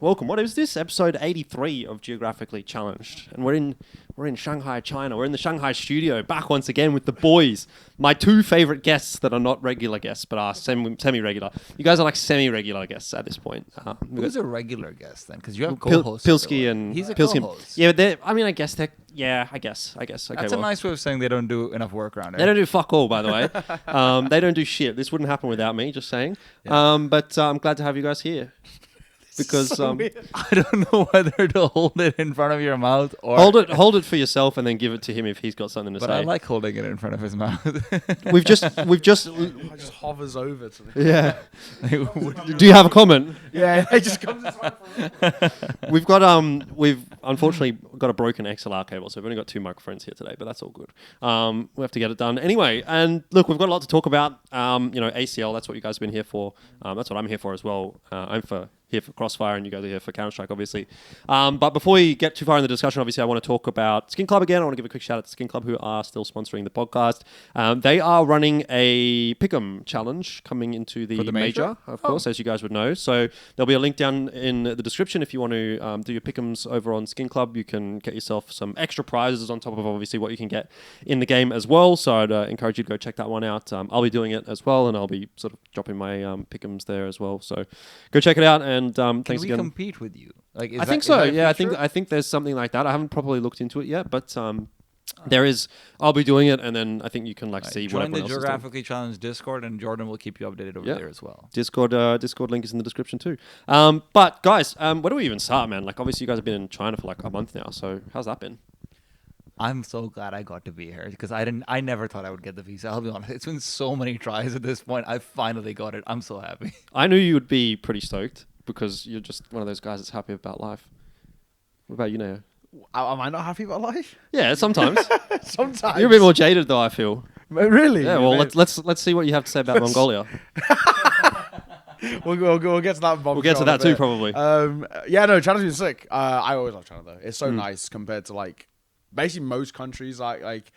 Welcome. What is this? Episode 83 of Geographically Challenged. And we're in Shanghai, China. We're in the Shanghai studio, back once again with the boys. My two favorite guests that are not regular guests, but are semi-regular. You guys are like semi-regular guests at this point. Who's a regular guest then? Because you have co-hosts. Pilski and he's a Pilski. co-host. Yeah, I guess they're. Yeah, I guess. Okay, That's a nice way of saying they don't do enough work around They here. don't do fuck all, by the way. They don't do shit. This wouldn't happen without me, just saying. Yeah. But I'm glad to have you guys here. Because I don't know whether to hold it in front of your mouth or hold it for yourself and then give it to him if he's got something to but say. I like holding it in front of his mouth. We've just It just hovers over to the yeah. Do you have a comment? yeah. It just comes this way We've unfortunately got a broken XLR cable, so we've only got two microphones here today, but that's all good. We have to get it done anyway. And look, we've got a lot to talk about. ACL. That's what you guys have been here for. That's what I'm here for as well. I'm here for Crossfire, and you guys are here for Counter-Strike, obviously. But before we get too far in the discussion, obviously, I want to talk about Skinclub again. I want to give a quick shout out to Skinclub, who are still sponsoring the podcast. They are running a Pick'em challenge coming into the major, of course, as you guys would know. So there'll be a link down in the description if you want to do your Pick'ems over on Skinclub. You can get yourself some extra prizes on top of obviously what you can get in the game as well. So I'd encourage you to go check that one out. I'll be doing it as well, and I'll be sort of dropping my Pick'ems there as well. So go check it out. And Can thanks we again. compete with you? Like, I think so. Yeah, I think there's something like that. I haven't properly looked into it yet, but there is. I'll be doing it, and then I think you can see what join everyone the else is doing. Geographically Challenged Discord, and Jordan will keep you updated over there as well. Discord link is in the description too. But guys, where do we even start, man? Like, obviously, you guys have been in China for like a month now. So how's that been? I'm so glad I got to be here because I never thought I would get the visa. I'll be honest. It's been so many tries at this point. I finally got it. I'm so happy. I knew you would be pretty stoked because you're just one of those guys that's happy about life. What about you, Neo? Am I not happy about life? Yeah, sometimes. Sometimes. You're a bit more jaded, though. I feel. Really? Yeah. Well, let's see what you have to say about Mongolia. We'll get to that. We'll get to that too, probably. China's been sick. I always love China though. It's so nice compared to like basically most countries like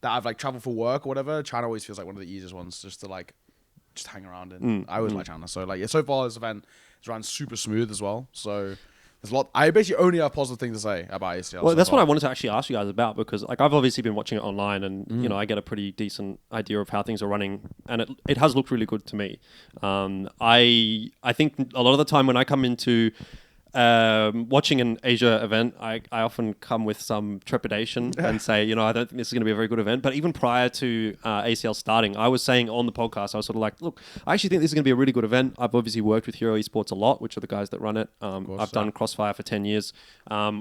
that I've like traveled for work or whatever. China always feels like one of the easiest ones just to like just hang around in. I always like China. So like so far this event has run super smooth as well. So there's a lot. I basically only have positive things to say about ACL. Well, that's what I wanted to actually ask you guys about because like I've obviously been watching it online and I get a pretty decent idea of how things are running and it has looked really good to me. I think a lot of the time when I come into watching an Asia event, I often come with some trepidation and say, I don't think this is going to be a very good event. But even prior to ACL starting, I was saying on the podcast, I was sort of like, look, I actually think this is going to be a really good event. I've obviously worked with Hero Esports a lot, which are the guys that run it. I've done Crossfire for 10 years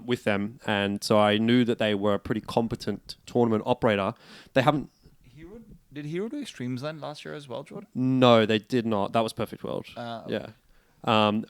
with them. And so I knew that they were a pretty competent tournament operator. They haven't... Did Hero do Extremes then last year as well, Jordan? No, they did not. That was Perfect World. Okay. Yeah.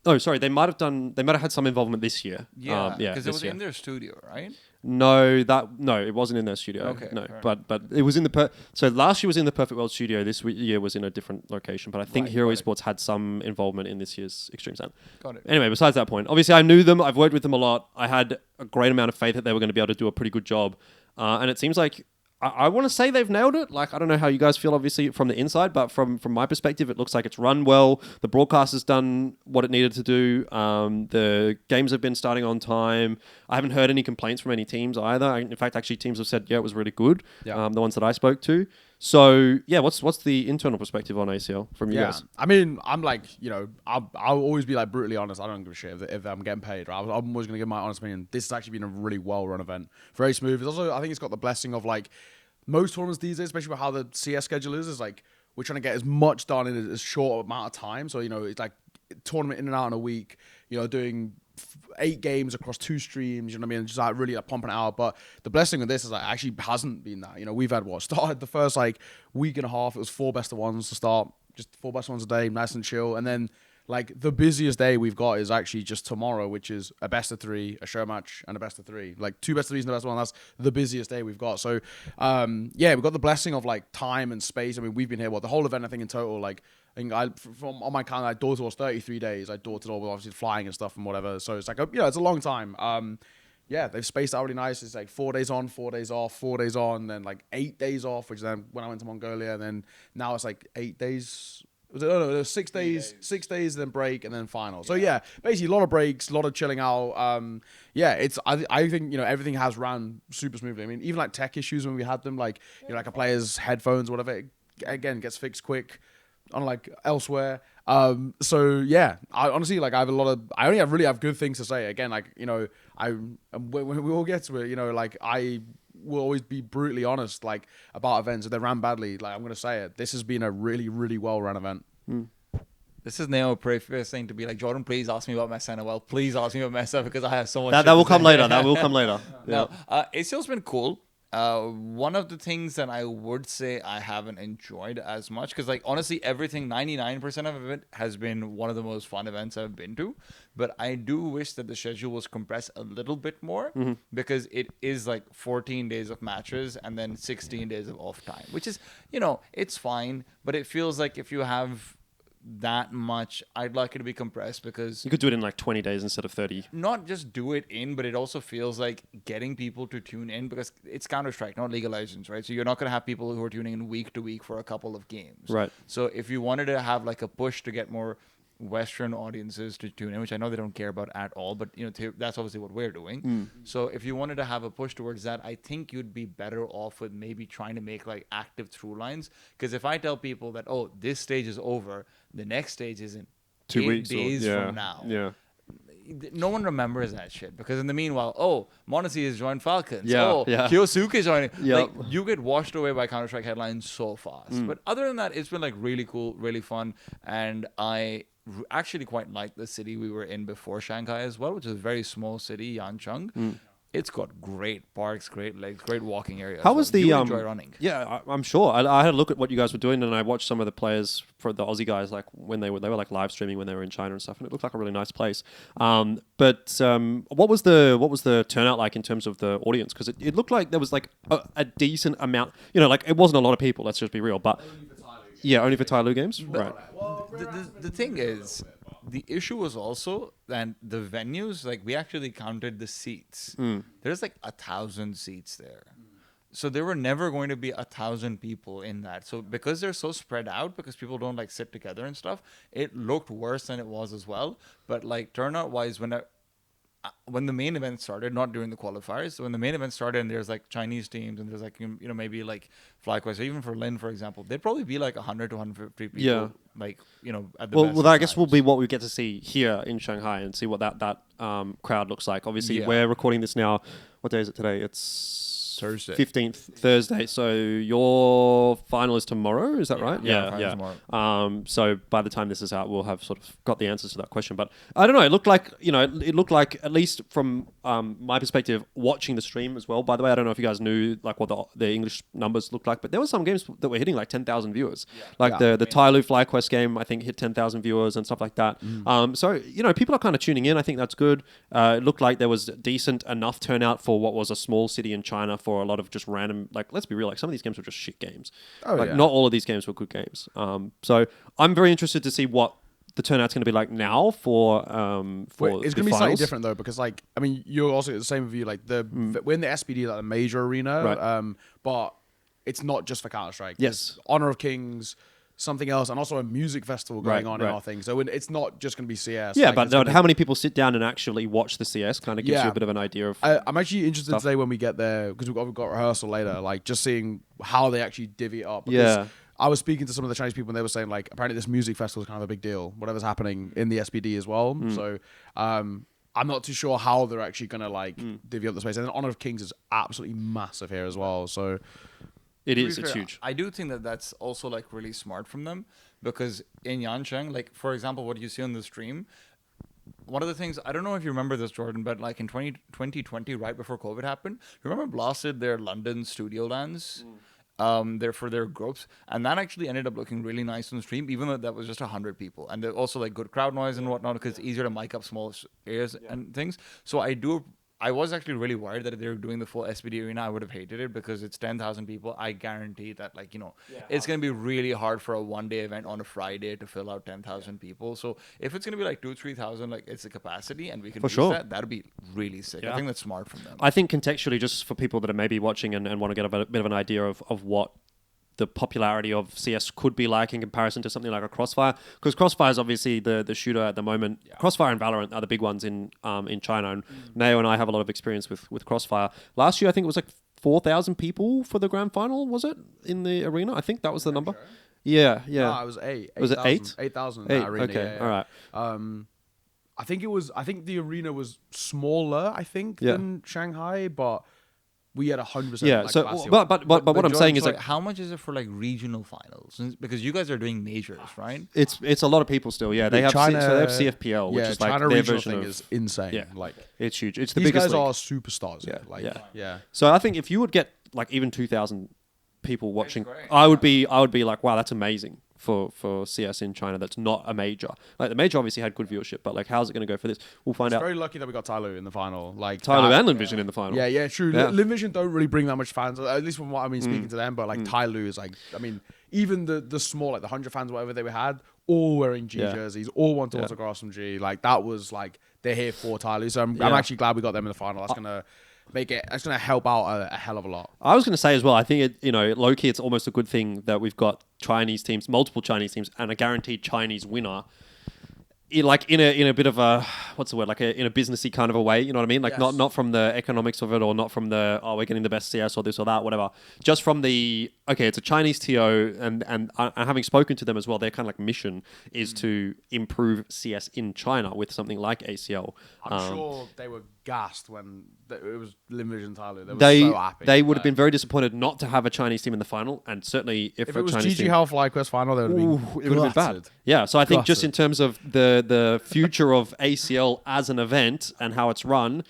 Oh, sorry. They might have had some involvement this year. Yeah, because it was in their studio, right? No, it wasn't in their studio. Okay, no, fair but it was in the so last year was in the Perfect World studio. This year was in a different location. But I think Hero Esports had some involvement in this year's Extreme Stand. Got it. Anyway, besides that point, obviously I knew them. I've worked with them a lot. I had a great amount of faith that they were going to be able to do a pretty good job. And it seems like I want to say they've nailed it. Like, I don't know how you guys feel, obviously, from the inside, but from my perspective, it looks like it's run well. The broadcast has done what it needed to do. The games have been starting on time. I haven't heard any complaints from any teams either. In fact, actually, teams have said, it was really good. Yeah. The ones that I spoke to. So, yeah, what's the internal perspective on ACL from you guys? I mean, I'm like, I'll always be like brutally honest. I don't give a shit if I'm getting paid. Right? I'm always going to give my honest opinion. This has actually been a really well-run event. Very smooth. It's also, I think it's got the blessing of like, most tournaments these days, especially with how the CS schedule is like we're trying to get as much done in as short amount of time. So, it's like tournament in and out in a week, doing 8 games across 2 streams, just like really like pumping it out. But the blessing with this is like actually hasn't been that. We've had started the first like week and a half, it was 4 best of ones to start, just 4 best of ones a day, nice and chill. And then like the busiest day we've got is actually just tomorrow, which is a best of 3, a show match, and a best of 3. Like 2 best of 3s and the best of 1. That's the busiest day we've got. So, we've got the blessing of like time and space. I mean, we've been here, the whole event, I think in total, like, I think from on my count, I door to door 33 days. I door to door with obviously flying and stuff and whatever. So it's like, it's a long time. They've spaced out really nice. It's like 4 days on, 4 days off, 4 days on, then like 8 days off, which then when I went to Mongolia, and then now it's like 8 days No, 6 days, 6 days, then break, and then final. So yeah, basically a lot of breaks, a lot of chilling out. I think everything has ran super smoothly. I mean, even like tech issues when we had them, like like a player's headphones, whatever, it, again gets fixed quick, unlike elsewhere. So yeah, I honestly I really have good things to say. Again, when we all get to it, I will always be brutally honest, about events. If they ran badly, I'm gonna say it. This has been a really, really well run event. This is Neo saying to be like, Jordan, please ask me about MESA NOL. Please ask me about MESA because I have so much. That will come later. That will come later. No, ACL's been cool. One of the things that I would say I haven't enjoyed as much, because honestly, everything, 99% of it has been one of the most fun events I've been to. But I do wish that the schedule was compressed a little bit more, because it is 14 days of matches and then 16 days of off time, which is, it's fine. But it feels like if you have that much, I'd like it to be compressed, because you could do it in 20 days instead of 30. Not just do it in, but it also feels like getting people to tune in, because it's Counter-Strike, not League of Legends, right? So you're not going to have people who are tuning in week to week for a couple of games. Right. So if you wanted to have a push to get more Western audiences to tune in, which I know they don't care about at all, but that's obviously what we're doing. So if you wanted to have a push towards that, I think you'd be better off with maybe trying to make active through lines. Because if I tell people that, oh, this stage is over, the next stage is in 2 weeks days from now. Yeah. No one remembers that shit, because in the meanwhile, Monacy has joined Falcons. Yeah. Kyosuke is joining. Yep. You get washed away by Counter-Strike headlines so fast. But other than that, it's been really cool, really fun, and I actually quite like the city we were in before Shanghai as well, which is a very small city, Yancheng. It's got great parks, great lakes, great walking areas. How was the you enjoy running? Yeah, I'm sure. I had a look at what you guys were doing, and I watched some of the players for the Aussie guys, when they were live streaming when they were in China and stuff, and it looked like a really nice place. But what was the turnout like in terms of the audience? Because it looked like there was a decent amount. It wasn't a lot of people. Let's just be real. But only for Tyloo games, right? The thing is, the issue was also that the venues, we actually counted the seats. There's 1,000 seats there. So there were never going to be 1,000 people in that. So because they're so spread out, because people don't sit together and stuff, it looked worse than it was as well. But turnout wise, when the main event started, not during the qualifiers, so when the main event started and there's Chinese teams and there's maybe FlyQuest, or even for Lynn, for example, there'd probably be 100 to 150 people. Yeah. At the best Well, I guess times. will be what we get to see here in Shanghai and see what that crowd looks like. Obviously, we're recording this now. What day is it today? It's Thursday. 15th, Thursday. So your final is tomorrow, is that right? Yeah, tomorrow. So by the time this is out, we'll have sort of got the answers to that question. But I don't know. It looked like at least from my perspective, watching the stream as well. By the way, I don't know if you guys knew what the English numbers looked like, but there were some games that were hitting 10,000 viewers. The Tyloo FlyQuest game, I think, hit 10,000 viewers and stuff like that. So people are kind of tuning in. I think that's good. It looked like there was decent enough turnout for what was a small city in China for a lot of just random, let's be real, some of these games were just shit games. Not all of these games were good games. So I'm very interested to see what the turnout's going to be like now for it's going to be slightly different though, because you're also the same with you. We're in the SPD, the major arena, right. But it's not just for Counter-Strike. Yes, there's Honor of Kings, something else, and also a music festival going on in our thing. So it's not just going to be CS. Yeah, but how many people sit down and actually watch the CS kind of gives you a bit of an idea of. I'm actually interested today when we get there, because we've got rehearsal later, just seeing how they actually divvy it up. Because I was speaking to some of the Chinese people and they were saying apparently this music festival is kind of a big deal, whatever's happening in the SPD as well. So I'm not too sure how they're actually going to divvy up the space. And then Honor of Kings is absolutely massive here as well. So it is. It's huge. I do think that that's also really smart from them, because in Yancheng, for example, what you see on the stream, one of the things, I don't know if you remember this, Jordan, but in 2020, right before COVID happened, remember Blast did their London studio lands? There for their groups, and that actually ended up looking really nice on the stream, even though that was just 100 people, and there also good crowd noise and whatnot, because it's easier to mic up small areas and things. So I was actually really worried that if they were doing the full SPD arena, I would have hated it, because it's 10,000 people. I guarantee that, it's going to be really hard for a one-day event on a Friday to fill out 10,000 people. So if it's going to be 2,000-3,000, it's the capacity, and we can use that'd be really sick. I think that's smart from them. I think contextually, just for people that are maybe watching and want to get a bit of an idea of what the popularity of CS could be like in comparison to something like a Crossfire, because Crossfire is obviously the shooter at the moment. Crossfire and Valorant are the big ones in China, and Nao and I have a lot of experience with Crossfire. Last year, I think it was like 4,000 people for the grand final. Was it in the arena? I think that was the number. Sure. Yeah. No, it was 8. Was it 8? 8,000 in 8. that arena. Okay. Yeah. All right. I think the arena was smaller, than Shanghai, but we had 100%. Yeah. Like, So, capacity. but what I'm Jordan, saying is so like how much is it for like regional finals? Because you guys are doing majors, right? it's a lot of people still. Yeah, they have China, so they have CFPL, which is like China their regional version thing of. is insane. Yeah. Like It's huge. It's the these biggest guys league. are superstars. Yeah, Like, yeah. yeah. So I think if you would get like even 2,000 people watching, great. I would be like, wow, that's amazing for CS in China. That's not a major. Like the major obviously had good viewership, but like how's it going to go for this? We'll find It's out. very lucky that we got Tyloo in the final. Like Tyloo and Lynn Vision in the final. Yeah, true. Yeah. Lynn Vision don't really bring that much fans, at least from what I've been speaking to them. But like Tyloo is like, I mean, even the small, like the 100 fans, whatever they had, all wearing G jerseys, all want autographs from G. Like that was like they're here for Tyloo. So I'm actually glad we got them in the final. That's gonna that's gonna help out a hell of a lot. I was going to say as well, I think low key, it's almost a good thing that we've got Chinese teams, multiple Chinese teams, and a guaranteed Chinese winner. In a bit of a what's the word, like in a businessy kind of a way, you know what I mean? Like Yes. not from the economics of it, or not from the we're getting the best CS or this or that, whatever. Just from the it's a Chinese TO, and having spoken to them as well, their kind of like mission is to improve CS in China with something like ACL. I'm sure they were gassed when it was Lynn Vision Tyloo. They were so happy. They would have been very disappointed not to have a Chinese team in the final, and certainly if If a it was Chinese team, JiJieHao FlyQuest final, they would have been it would have been bad. Yeah, so I think just in terms of the future of ACL as an event and how it's run,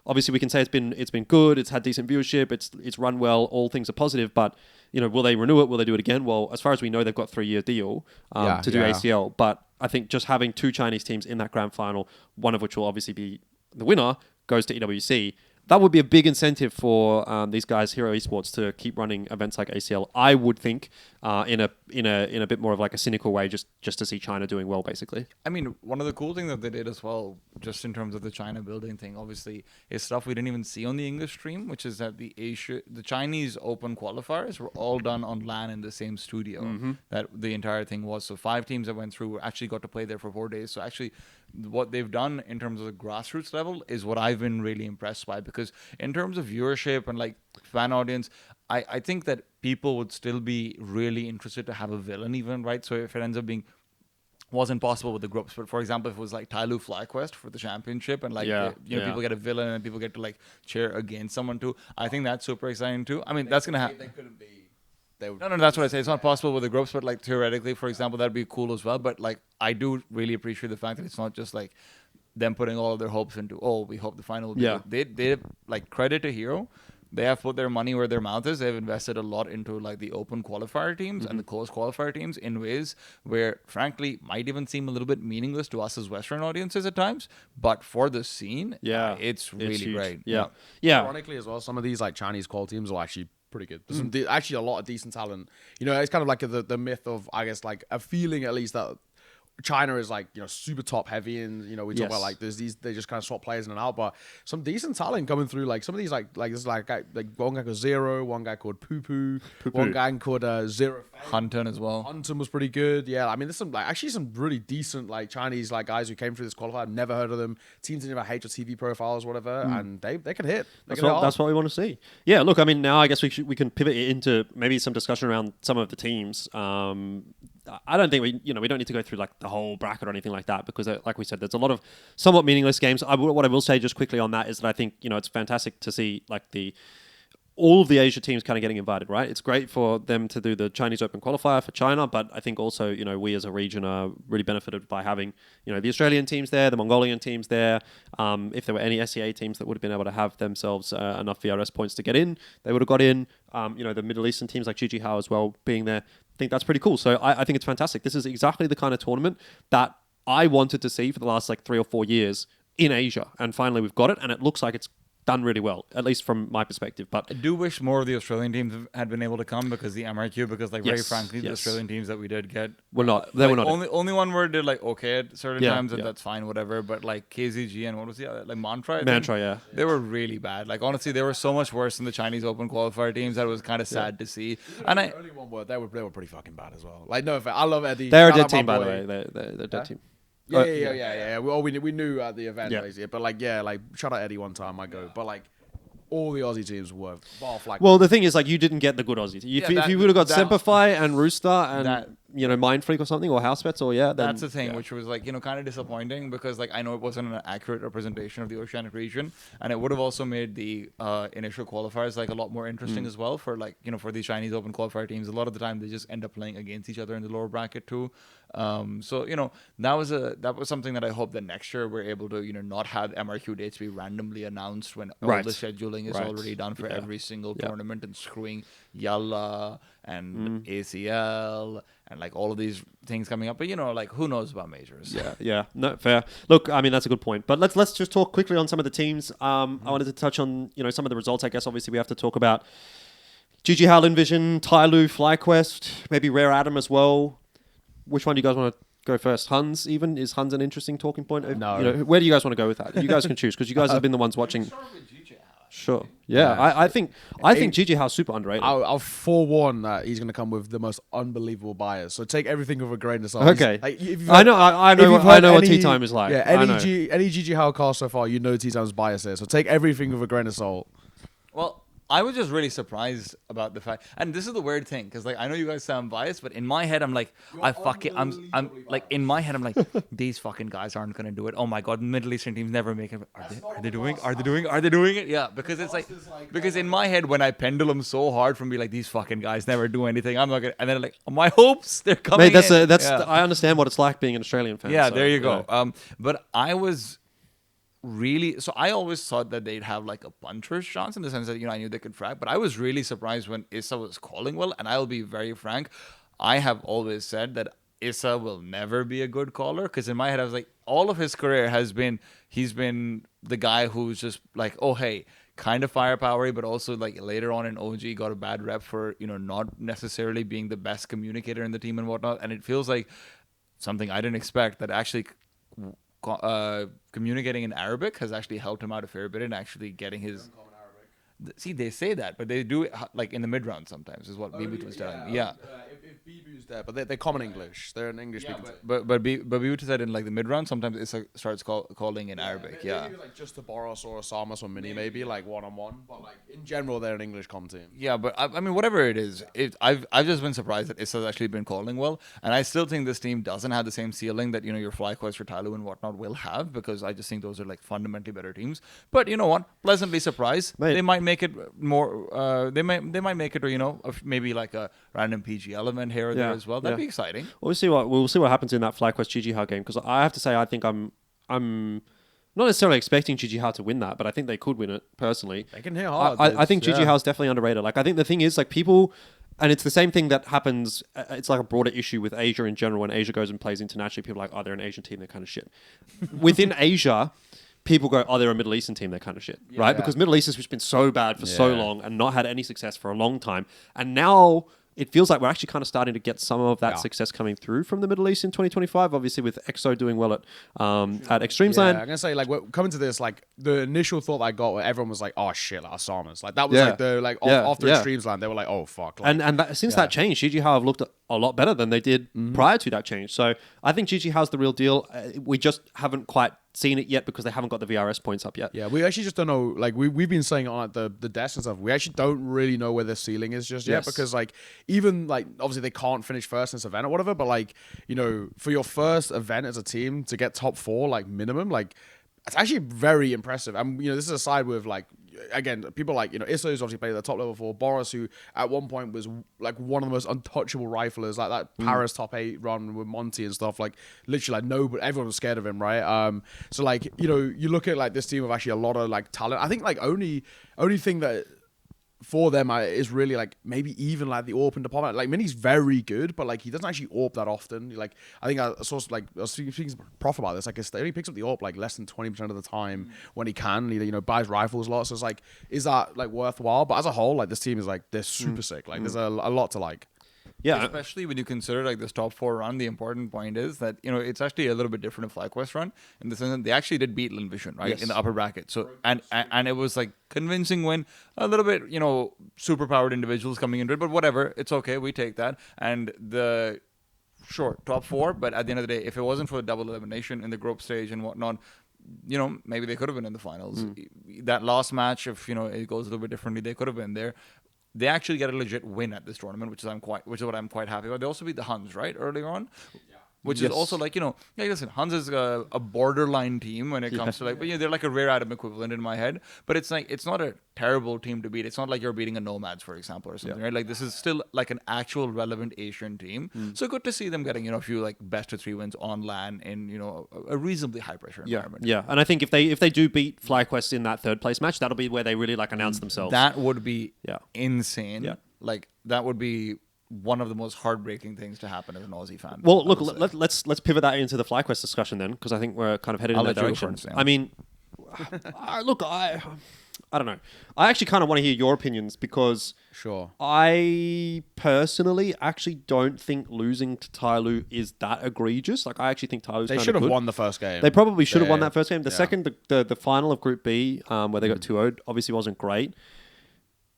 obviously we can say it's been good, it's had decent viewership, it's run well, all things are positive, but will they renew it? Will they do it again? Well, as far as we know, they've got 3-year deal to do ACL, but I think just having 2 Chinese teams in that grand final, one of which will obviously be the winner, goes to EWC. That would be a big incentive for these guys, Hero Esports, to keep running events like ACL. I would think in a bit more of like a cynical way, just to see China doing well, basically. I mean, one of the cool things that they did as well, just in terms of the China building thing, obviously, is stuff we didn't even see on the English stream, which is that the Chinese Open qualifiers were all done on LAN in the same studio that the entire thing was. So 5 teams that went through actually got to play there for 4 days. So actually, what they've done in terms of the grassroots level is what I've been really impressed by, because in terms of viewership and like fan audience, I think that people would still be really interested to have a villain even, right? So if it ends up being wasn't possible with the groups, but for example, if it was like Tyloo FlyQuest for the championship and like people get a villain and people get to like cheer against someone too, I think that's super exciting too. I mean, that's gonna happen. They couldn't be. No, that's what I say. It's not possible with the groups, but like theoretically, for example, that'd be cool as well. But like, I do really appreciate the fact that it's not just like them putting all of their hopes into, we hope the final will be good. They like, credit to Hero. They have put their money where their mouth is. They've invested a lot into like the open qualifier teams and the closed qualifier teams in ways where, frankly, might even seem a little bit meaningless to us as Western audiences at times. But for the scene, it's really huge. great. Yeah. Ironically, as well, some of these like Chinese qual teams are actually pretty good. There's actually a lot of decent talent. It's kind of like the myth of, I guess, like a feeling at least that China is like, super top heavy, and we talk about like there's these, they just kind of swap players in and out, but some decent talent coming through. Like some of these like this like guy, like one guy called Zero, one guy called Poo, one guy called Zero. Hunton as well. Hunton was pretty good. Yeah, I mean there's some like actually some really decent like Chinese like guys who came through this qualifier. I've never heard of them. Teams didn't even hate your TV profiles or whatever, and they can hit. That's what we want to see. Yeah, look, I mean, now I guess we can pivot into maybe some discussion around some of the teams. I don't think we don't need to go through like the whole bracket or anything like that, because like we said, there's a lot of somewhat meaningless games. What I will say just quickly on that is that I think it's fantastic to see like all of the Asia teams kind of getting invited, right? It's great for them to do the Chinese Open qualifier for China, but I think also, we as a region are really benefited by having, the Australian teams there, the Mongolian teams there. If there were any SEA teams that would have been able to have themselves enough VRS points to get in, they would have got in. The Middle Eastern teams like JiJieHao as well being there, I think that's pretty cool. So I think it's fantastic. This is exactly the kind of tournament that I wanted to see for the last like 3 or 4 years in Asia, and finally we've got it, and it looks like it's done really well, at least from my perspective. But I do wish more of the Australian teams had been able to come because the MRQ, because like very Yes, frankly, the yes. Australian teams that we did get We're not- they were like, not- only one where did like okay at certain Yeah, times, and yeah. that's fine, whatever. But like KZG and what was the other, like Mantra? I think? Mantra, yeah. They were really bad. Like honestly, they were so much worse than the Chinese Open qualifier teams that it was kind of sad to see. And I Only one word. They were pretty fucking bad as well. Like no, offense, I love Eddie. They're a Shout dead out my team, by the boy. way. They're a dead team. Yeah. We knew at the event, Yeah. basically. But like, yeah, like shout out Eddie one time. I go, but like. All the Aussie teams were bar flag. Well, the thing is, like, you didn't get the good Aussies. If you would have got that- Semperfi and Rooster and that- Mind Freak or something, or House Bets, or then, that's the thing, yeah. which was like, kind of disappointing because like I know it wasn't an accurate representation of the Oceanic region, and it would have also made the initial qualifiers like a lot more interesting as well for like, for these Chinese Open qualifier teams. A lot of the time they just end up playing against each other in the lower bracket too. So that was something that I hope that next year we're able to not have MRQ dates be randomly announced when all Right. the scheduling is Right. already done for Yeah. every single Yeah. tournament, and screwing Yalla and ACL and like all of these things coming up. But like who knows about majors? Yeah, no, fair. Look, I mean, that's a good point. But let's just talk quickly on some of the teams. I wanted to touch on some of the results. I guess obviously we have to talk about JiJieHao, Lynn Vision, Tyloo, FlyQuest, maybe Rare Atom as well. Which one do you guys want to go first? Huns even? Is Huns an interesting talking point? No. Where do you guys want to go with that? You guys can choose because you guys have been the ones watching. Sure. Yeah, I think JiJieHao's super underrated. I'll forewarn that he's going to come with the most unbelievable bias. So take everything with a grain of salt. Okay. Like, if you've I heard- know. I if know. you've I heard know what any- tea time is like. Yeah, I know. any JiJieHao cast so far, tea time's bias is. So take everything with a grain of salt. Well, I was just really surprised about the fact, and this is the weird thing, because like I know you guys sound biased, but in my head I'm like, I'm like in my head I'm like, these fucking guys aren't gonna do it. Oh my god, Middle Eastern teams never make it. Are they doing it? Yeah, because it's like because in my head when I pendulum so hard from be like these fucking guys never do anything, I'm not gonna, and then like my hopes they're coming. Mate, in. I understand what it's like being an Australian fan. Yeah, so, there you go. yeah. But I was really, so I always thought that they'd have like a puncher's chance in the sense that I knew they could frag, but I was really surprised when Issa was calling well. And I'll be very frank, I have always said that Issa will never be a good caller, because in my head I was like, all of his career he's been the guy who's just like, oh hey, kind of firepower, but also like later on in OG got a bad rep for not necessarily being the best communicator in the team and whatnot. And it feels like something I didn't expect, that actually communicating in Arabic has actually helped him out a fair bit in actually getting his. See, they say that, but they do it like in the mid round sometimes, is what Bibut was telling me. Yeah. If Bibu's there, but they're common English. They're an English speaking team. But Bibut said in like the mid round sometimes it starts calling in Arabic. Yeah. Maybe like just a Boros or a Samus or Mini, maybe like one-on-one. But like in general, they're an English comm team. Yeah, but I mean, whatever it is, I've just been surprised that Issa's actually been calling well, and I still think this team doesn't have the same ceiling that your FlyQuest or Tyloo and whatnot will have, because I just think those are like fundamentally better teams. But you know what? Pleasantly surprised. Mate. They might make it more. They might make it, or maybe like a random PG element here or there as well. That'd be exciting. We'll see what happens in that FlyQuest JiJieHao game, because I have to say I think I'm not necessarily expecting JiJieHao to win that, but I think they could win it personally. They can hit hard. I think JiJieHao is definitely underrated. Like I think the thing is like people, and it's the same thing that happens. It's like a broader issue with Asia in general. When Asia goes and plays internationally, people are like, oh, they're an Asian team, they're kind of shit. Within Asia, people go, oh, they're a Middle Eastern team, they're kind of shit, right? Yeah. Because Middle East has been so bad for so long and not had any success for a long time, and now it feels like we're actually kind of starting to get some of that success coming through from the Middle East in 2025. Obviously, with EXO doing well at Extremes Yeah, Land. I'm gonna say like coming to this, like the initial thought I got, where everyone was like, "Oh shit, like Asamas." Like that was after Extremes Land, they were like, "Oh fuck." Like, And since that change, JiJieHao have looked a lot better than they did prior to that change. So I think JiJieHao's the real deal. We just haven't quite seen it yet because they haven't got the VRS points up yet. yeah, we actually just don't know. Like we've been saying on like, the desk and stuff, we actually don't really know where the ceiling is just yet, because like even like obviously they can't finish first in this event or whatever, but like for your first event as a team to get top 4 like minimum, like it's actually very impressive. And this is a side with like, again, people like Isso's obviously played at the top level 4. Boris, who at one point was like one of the most untouchable riflers, like that Paris top 8 run with Monty and stuff. Like literally, like nobody, everyone was scared of him, right? So like you look at like this team with actually a lot of like talent. I think like only thing that for them, is really like maybe even like the AWP department. Like Mini's very good, but like he doesn't actually AWP that often. Like I think I saw like I was speaking to Prof about this. Like he only picks up the AWP like less than 20% of the time when he can. He buys rifles a lot. So it's like, is that like worthwhile? But as a whole, like this team is like they're super sick. Like there's a lot to like. Yeah, especially when you consider like this top 4 run. The important point is that it's actually a little bit different in FlyQuest run in the sense that they actually did beat Lynn Vision in the upper bracket. So and it was like convincing win. A little bit super powered individuals coming into it, but whatever, it's okay. We take that and the. Sure, top 4, but at the end of the day, if it wasn't for the double elimination in the group stage and whatnot, maybe they could have been in the finals. That last match, if it goes a little bit differently, they could have been there. They actually get a legit win at this tournament, which is what I'm quite happy about. They also beat the Huns, right, earlier on. Which is also like, listen, Huns is a borderline team when it comes to like, but they're like a rare item equivalent in my head. But it's like, it's not a terrible team to beat. It's not like you're beating a Nomads, for example, or something, right? Like this is still like an actual relevant Asian team. So good to see them getting, a few like best of 3 wins on LAN in, a reasonably high pressure environment. Yeah. And I think if they do beat FlyQuest in that 3rd place match, that'll be where they really like announce themselves. That would be insane. Yeah. Like that would be one of the most heartbreaking things to happen as an Aussie fan. Well, look, let's pivot that into the FlyQuest discussion then, because I think we're kind of headed in that direction. I mean, look, I don't know. I actually kind of want to hear your opinions because I personally actually don't think losing to Tyloo is that egregious. Like, I actually think Tyloo's They should have won the first game. They probably should have won that first game. The second, the final of Group B, where they got 2-0'd, obviously wasn't great.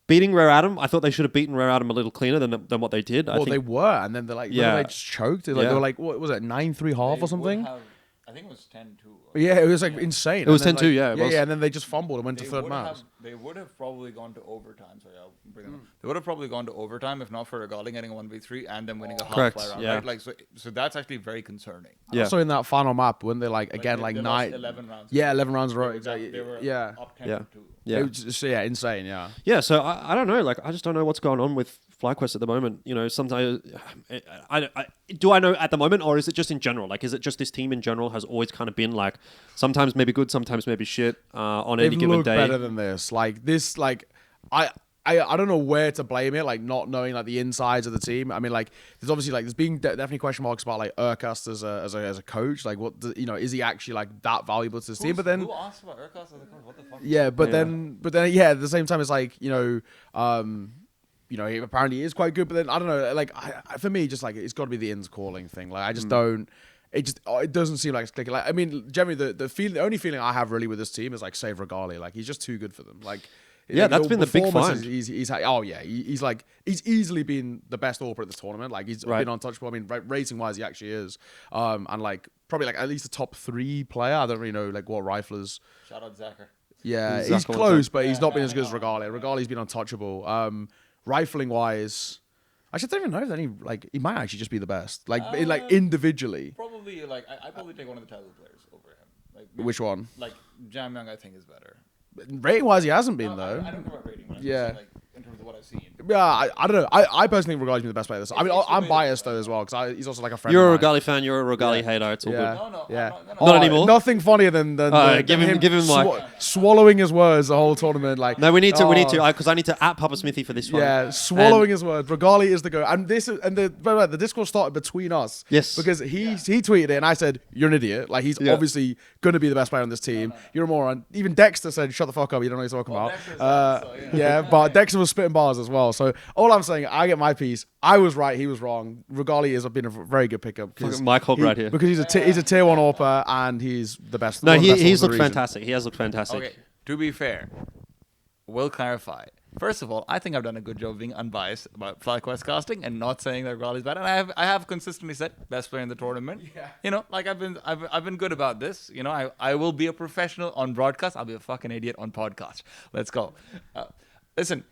Beating Rare Atom, I thought they should have beaten Rare Atom a little cleaner than what they did. Well, they were, and then they're like, they just choked. They were like, what was it, 9-3 half or something? I think it was 10-2. Yeah, it was like insane. It was 10-2, yeah. It was. Yeah, and then they just fumbled and went to third match. They would have probably gone to overtime. Sorry, I'll bring them up. They would have probably gone to overtime if not for Regali getting a 1v3 and then winning a half-fly round. Right? Like, so that's actually very concerning. Yeah. Also in that final map, when they again, they 9... lost 11 rounds. Yeah, 11 rounds in a row. Exactly. They were up 10-2. Yeah. It was just, insane, yeah. Yeah, so I don't know. Like, I just don't know what's going on with FlyQuest at the moment. Sometimes... do I know at the moment, or is it just in general? Like, is it just this team in general has always kind of been like, sometimes maybe good, sometimes maybe shit on any given day? Better than this. Like, this, like... I don't know where to blame it, like not knowing like the insides of the team. I mean, like there's obviously like there's been definitely question marks about like Urkast as a coach. Like what is he actually like that valuable to this team? But then who asked about Urkast as a coach? What the fuck? Yeah, but then at the same time it's like he apparently is quite good. But then I don't know. Like for me, just like it's got to be the ins calling thing. Like I just don't. It doesn't seem like it's clicking. Like I mean, generally the only feeling I have really with this team is like save Regali. Like he's just too good for them. Like. Yeah, that's been the big find. He's easily been the best AWPer at this tournament. Like he's been untouchable. I mean, rating wise, he actually is. And like probably like at least a top 3 player. I don't really know like what riflers. Shout out Zachar. Yeah, he's close, but he's not been as good as Regali. Regali's been untouchable. Rifling wise, I don't even know if any like he might actually just be the best. Like individually. Probably like I probably take one of the Tyloo players over him. Like which one? Like Jam Young, I think is better. Rating wise, he hasn't been though. I don't care about rating. Like, in terms of what I've seen. Yeah, I don't know. I personally think Regali's been the best player this. I mean, I'm biased though as well because he's also like a friend. You're a Regali fan. You're a Regali hater. It's all good. No, not anymore. Nothing funnier than give him swallowing his words the whole tournament. Like no, we need to because I need to at Papa Smithy for this one. Yeah, swallowing his words. Regali is the go. And the Discord started between us. Yes, because he tweeted it and I said you're an idiot. Like he's obviously going to be the best player on this team. You're a moron. Even Dexter said shut the fuck up. You don't know what you're talking about. But Dexter was spitting bars as well. So all I'm saying, I get my piece. I was right, he was wrong. Regali has been a very good pickup. Mike Hogg right here. Because he's a tier 1 AWPer and he's the best. No, he's looked fantastic. He has looked fantastic. Okay, to be fair, we'll clarify. First of all, I think I've done a good job of being unbiased about FlyQuest casting and not saying that Regali's bad. And I have consistently said best player in the tournament. Yeah. Like I've been good about this. I will be a professional on broadcast. I'll be a fucking idiot on podcast. Let's go. Listen,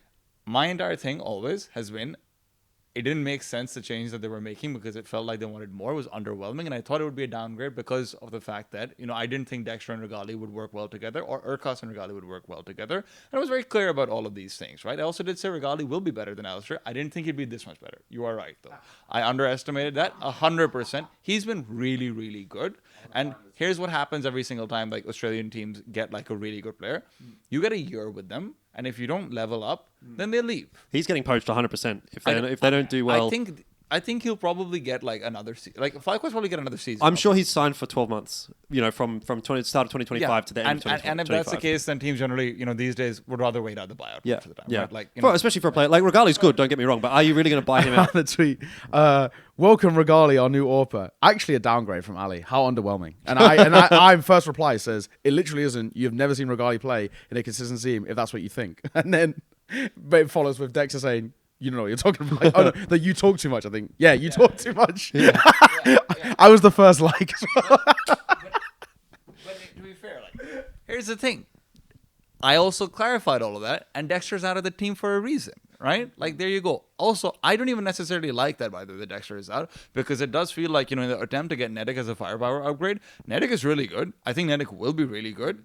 my entire thing always has been it didn't make sense the change that they were making because it felt like they wanted more. It was underwhelming, and I thought it would be a downgrade because of the fact that, I didn't think Dexter and Regali would work well together, or Urkast and Regali would work well together. And I was very clear about all of these things, right? I also did say Regali will be better than Alistair. I didn't think he'd be this much better. You are right, though. I underestimated that 100%. He's been really, really good. And here's what happens every single time like Australian teams get like a really good player. You get a year with them, and if you don't level up, then they leave. He's getting poached 100% if they don't do well. I think he'll probably get like another like FlyQuest probably get another season. I'm sure he's signed for 12 months. From start of 2025 to the end of 2025. And if that's the case, then teams generally, these days would rather wait out the buyout for the time. Yeah. Right? Like, Especially for a player like Regali's good. Don't get me wrong, but are you really going to buy him out? The tweet. Welcome Regali, our new AWPer. Actually a downgrade from Ali. How underwhelming. And I first reply says, it literally isn't. You've never seen Regali play in a consistent team if that's what you think. And then but it follows with Dexter saying, you don't know what you're talking about. Like, oh, no, that you talk too much, I think. Yeah, you talk too much. Yeah. I was the first like as well. But to be fair, like, here's the thing. I also clarified all of that, and Dexter's out of the team for a reason, right? Like, there you go. Also, I don't even necessarily like that, by the way, that Dexter is out, because it does feel like, in the attempt to get Nedic as a firepower upgrade, Nedic is really good. I think Nedic will be really good.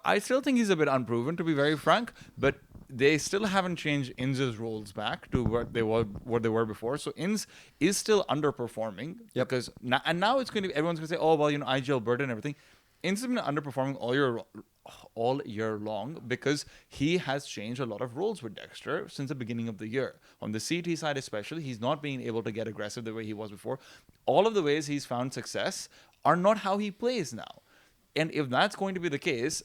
I still think he's a bit unproven, to be very frank, but they still haven't changed Inz's roles back to what they were before. So Inz is still underperforming because now it's going to be, everyone's going to say, oh well, IGL burden and everything. Inz has been underperforming all year long because he has changed a lot of roles with Dexter since the beginning of the year. On the CT side especially, he's not being able to get aggressive the way he was before. All of the ways he's found success are not how he plays now. And if that's going to be the case,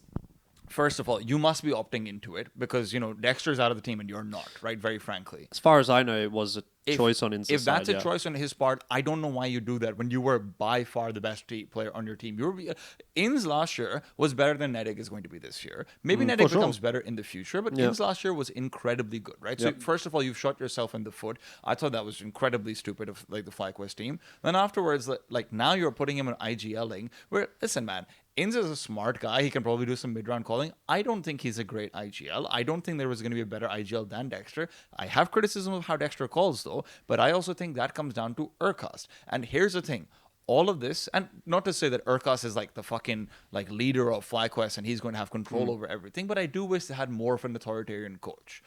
first of all, you must be opting into it because, Dexter's out of the team and you're not, right? Very frankly. As far as I know, it was a choice on Inz's side. If that's a choice on his part, I don't know why you do that when you were by far the best player on your team. Inz last year was better than Nedic is going to be this year. Maybe Nedic becomes better in the future, but Inz last year was incredibly good, right? So first of all, you've shot yourself in the foot. I thought that was incredibly stupid of like the FlyQuest team. Then afterwards, like now you're putting him in IGLing where, listen, man, Inz is a smart guy. He can probably do some mid-round calling. I don't think he's a great IGL. I don't think there was going to be a better IGL than Dexter. I have criticism of how Dexter calls, though, but I also think that comes down to Urkast. And here's the thing. All of this, and not to say that Urkast is like the fucking like leader of FlyQuest and he's going to have control over everything, but I do wish they had more of an authoritarian coach.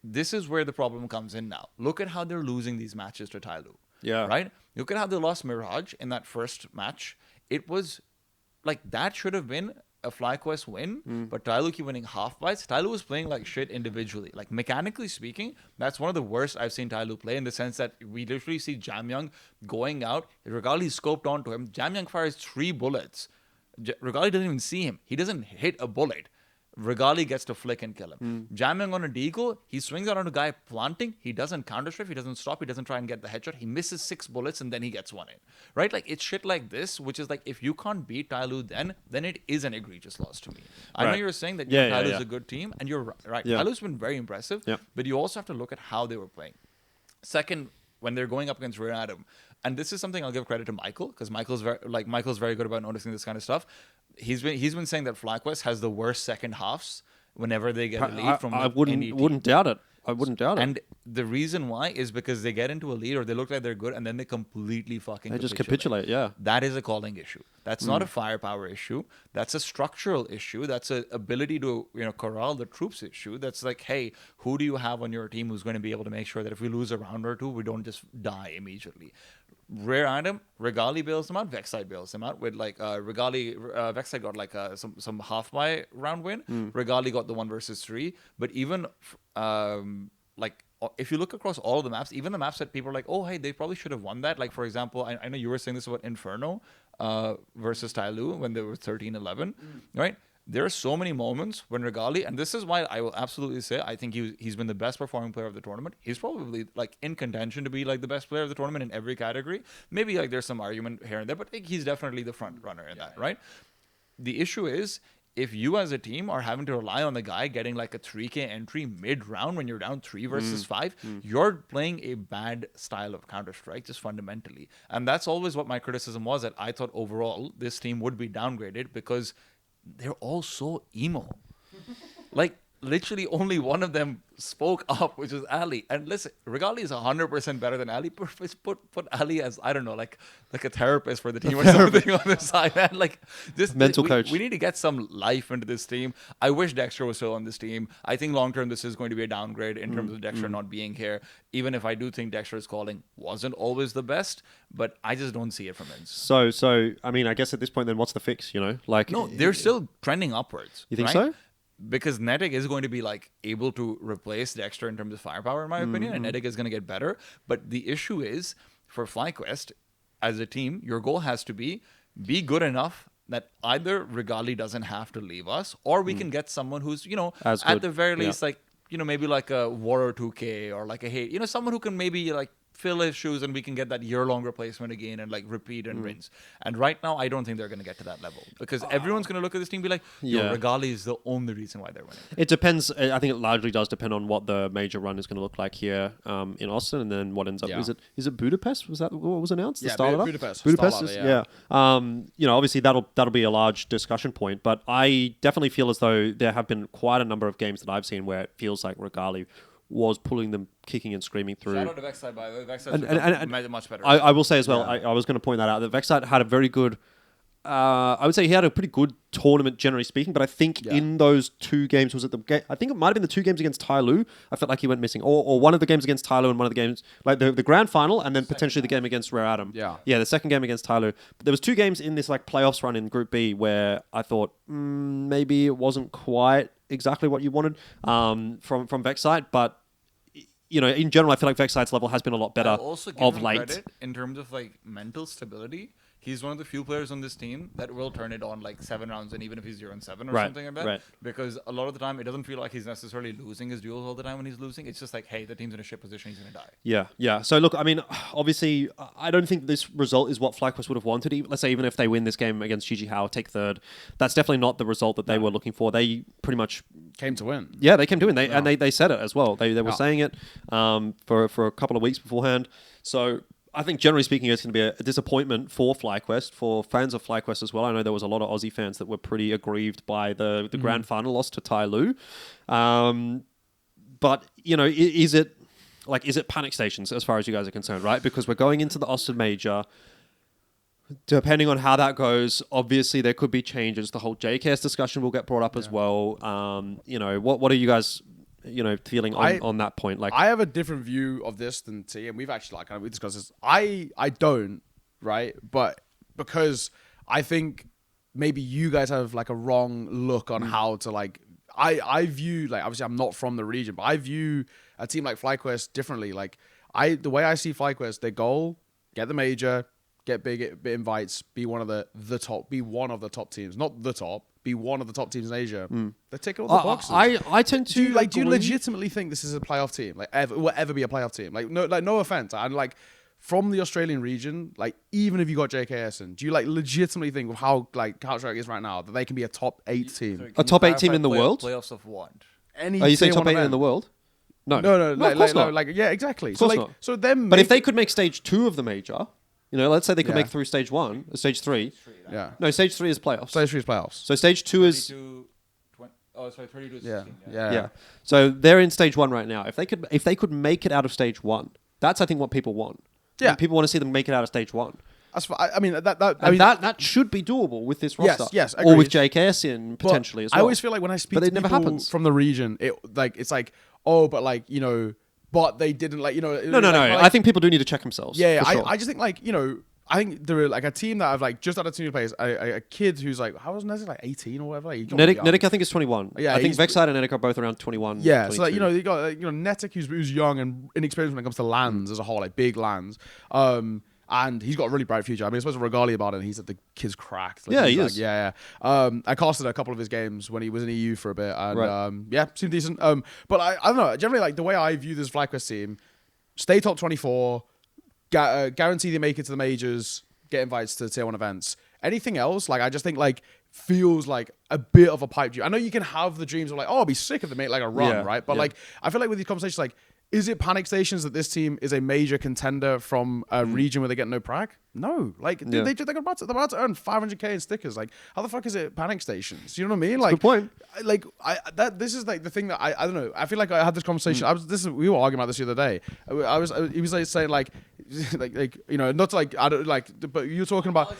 This is where the problem comes in now. Look at how they're losing these matches to Tyloo. Yeah. Right? Look at how they lost Mirage in that first match. It was like that should have been a FlyQuest win, but Tyloo keep winning half bites. Tyloo was playing like shit individually. Like mechanically speaking, that's one of the worst I've seen Tyloo play in the sense that we literally see Jamyoung going out. Regali scoped onto him. Jamyoung fires 3 bullets. Regali doesn't even see him. He doesn't hit a bullet. Regali gets to flick and kill him. Jamming on a deagle, he swings out on a guy planting. He doesn't counter strafe. He doesn't stop. He doesn't try and get the headshot. He misses 6 bullets and then he gets one in. Right? Like, it's shit like this, which is like, if you can't beat Tyloo then it is an egregious loss to me. I know you're saying that Tyloo's a good team, and you're right. Yeah. Tyloo's been very impressive, but you also have to look at how they were playing. Second, when they're going up against Rear Adam, and this is something I'll give credit to Michael, because Michael's very good about noticing this kind of stuff. He's been saying that FlyQuest has the worst second halves whenever they get a lead from I wouldn't doubt it. I wouldn't doubt it. And the reason why is because they get into a lead or they look like they're good and then they completely fucking just capitulate, yeah. That is a calling issue. That's not a firepower issue. That's a structural issue. That's an ability to, corral the troops issue. That's like, hey, who do you have on your team who's going to be able to make sure that if we lose a round or two, we don't just die immediately? Rare item, Regali bails him out, Vexite bails him out with Vexite got like some half by round win. Regali got the 1 versus 3. But even if you look across all of the maps, even the maps that people are like, oh hey, they probably should have won that. Like for example, I know you were saying this about Inferno versus Tyloo when they were 13-11, right? There are so many moments when Regali, and this is why I will absolutely say I think he's been the best performing player of the tournament. He's probably like in contention to be like the best player of the tournament in every category. Maybe like there's some argument here and there, but he's definitely the front runner in that, right? The issue is if you as a team are having to rely on the guy getting like a 3K entry mid-round when you're down 3 versus 5, you're playing a bad style of Counter-Strike just fundamentally. And that's always what my criticism was, that I thought overall this team would be downgraded because they're all so emo. Like literally only one of them spoke up, which was Ali. And listen, Regali is 100% better than Ali. Put Ali as, I don't know, like a therapist for the team or something on the side. And like this Mental coach. We need to get some life into this team. I wish Dexter was still on this team. I think long term this is going to be a downgrade in terms of Dexter not being here. Even if I do think Dexter's calling wasn't always the best, but I just don't see it from him. So I mean, I guess at this point, then what's the fix? You know, like No, they're still trending upwards. You think right? so? Because Netic is going to be like able to replace Dexter in terms of firepower, in my opinion, and Netic is going to get better. But the issue is for FlyQuest as a team, your goal has to be good enough that either Regali doesn't have to leave us, or we can get someone who's, you know, As at good. the very least, Yeah. like, you know, maybe like a Warrior 2K or like a Hate, you know, someone who can maybe like fill his shoes and we can get that year-long replacement again and like repeat and rinse. And right now, I don't think they're going to get to that level because everyone's going to look at this team and be like, yo, Yeah. Regali is the only reason why they're winning. It depends. I think it largely does depend on what the major run is going to look like here in Austin, and then what ends up. Yeah. Is it Budapest? Was that what was announced? Yeah, The start of that? Budapest. Budapest. Start Is, of it, yeah. You know, obviously that'll be a large discussion point, but I definitely feel as though there have been quite a number of games that I've seen where it feels like Regali was pulling them kicking and screaming through. Shout out to Vexside, by the way. And Vexside much better. I will say as well, Yeah. I was going to point that out, that Vexite had a very good, I would say he had a pretty good tournament, generally speaking, but I think in those two games, I think it might have been the two games against Tyloo, I felt like he went missing, or one of the games against Tyloo and one of the games, like the grand final, and then potentially the game against Rare Adam. Yeah, the second game against Tyloo. But there was two games in this like playoffs run in Group B where I thought maybe it wasn't quite exactly what you wanted from Vexite, but you know, in general, I feel like Vexite's level has been a lot better I'll also give of him late. credit in terms of like mental stability. He's one of the few players on this team that will turn it on like 7 rounds, and even if he's 0-7 or Right, something like that. right. Because a lot of the time, it doesn't feel like he's necessarily losing his duels all the time when he's losing. It's just like, hey, the team's in a shit position, he's gonna die. Yeah. So look, I mean, obviously, I don't think this result is what FlyQuest would have wanted. Let's say even if they win this game against JiJieHao, take third, that's definitely not the result that they were looking for. They pretty much Came to win. Yeah, they came to win. And they said it as well. They were saying it for a couple of weeks beforehand. So I think generally speaking, it's going to be a disappointment for FlyQuest, for fans of FlyQuest as well. I know there was a lot of Aussie fans that were pretty aggrieved by the grand final loss to Tyloo. But, you know, is it panic stations as far as you guys are concerned, right? Because we're going into the Austin Major. Depending on how that goes, obviously there could be changes. The whole JKS discussion will get brought up as well. You know, what are you guys, you know, feeling on that point? Like, I have a different view of this than T, and we've actually we discussed this. I don't, right? But because I think maybe you guys have like a wrong look on how to like. I view, like, obviously I'm not from the region, but I view a team like FlyQuest differently. Like the way I see FlyQuest, their goal: get the major, get big invites, be one of the top teams, not the top. Be one of the top teams in Asia. They tick all the boxes. I tend to do you legitimately think this is a playoff team? Like, will ever be a playoff team? Like, no offense. And like, from the Australian region, like, even if you got JKS in, do you like legitimately think with how Counter-Strike is right now that they can be a top 8 team? A top 8 team in the world? Playoffs of what? Any Are you saying tier top one 8 in event. the world? No. No, of course not. like, yeah, exactly. Of So course like, not. so them. But if they could make stage 2 of the major, you know, let's say they could Yeah. make through stage 1, stage 3. yeah, No, stage 3 is playoffs. stage 3 is playoffs. So stage 2 is 32 to Yeah, 16. yeah. So they're in stage 1 right now. If they could make it out of stage 1, that's I think what people want. Yeah. People want to see them make it out of stage 1. I mean that. I And mean, that should be doable with this Yes, roster. yes, Or with agreed. JKS in But potentially as well. I always feel like when I speak But to it never people happens. from the region, it's like, oh, but like, you know, but they didn't, like, you know. No. like, I think people do need to check themselves. Yeah, for sure. I just think, like, you know, I think there are like a team that I've like just had a team plays a kid who's like, how was Nezzy, like 18 or whatever? Like, he got really young. Netic, I think, is 21. Yeah, I think he's- Vexite and Netic are both around 21. Yeah, 22. so like, you know, you got like, you know, Netic who's young and inexperienced when it comes to lands as a whole, like big lands. And he's got a really bright future. I mean, I suppose Regali about it, and he said the kid's cracked. Like, Yeah, he's he like, is. Yeah. I casted a couple of his games when he was in EU for a bit, and Right. yeah, seemed decent. But I don't know. Generally, like the way I view this FlyQuest team, stay top 24, guarantee they make it to the majors, get invites to tier 1 events. Anything else, like I just think like feels like a bit of a pipe dream. I know you can have the dreams of like, oh, I'll be sick if they make like a run, Yeah, right? But yeah. like I feel like with these conversations, like is it panic stations that this team is a major contender from a region where they get no prag? No, like dude, they're about to earn 500k in stickers. Like, how the fuck is it panic stations? You know what I mean? Like, good point. This is like the thing that I don't know. I feel like I had this conversation. We were arguing about this the other day. He was like saying like you know, not to like I don't like, but you were talking about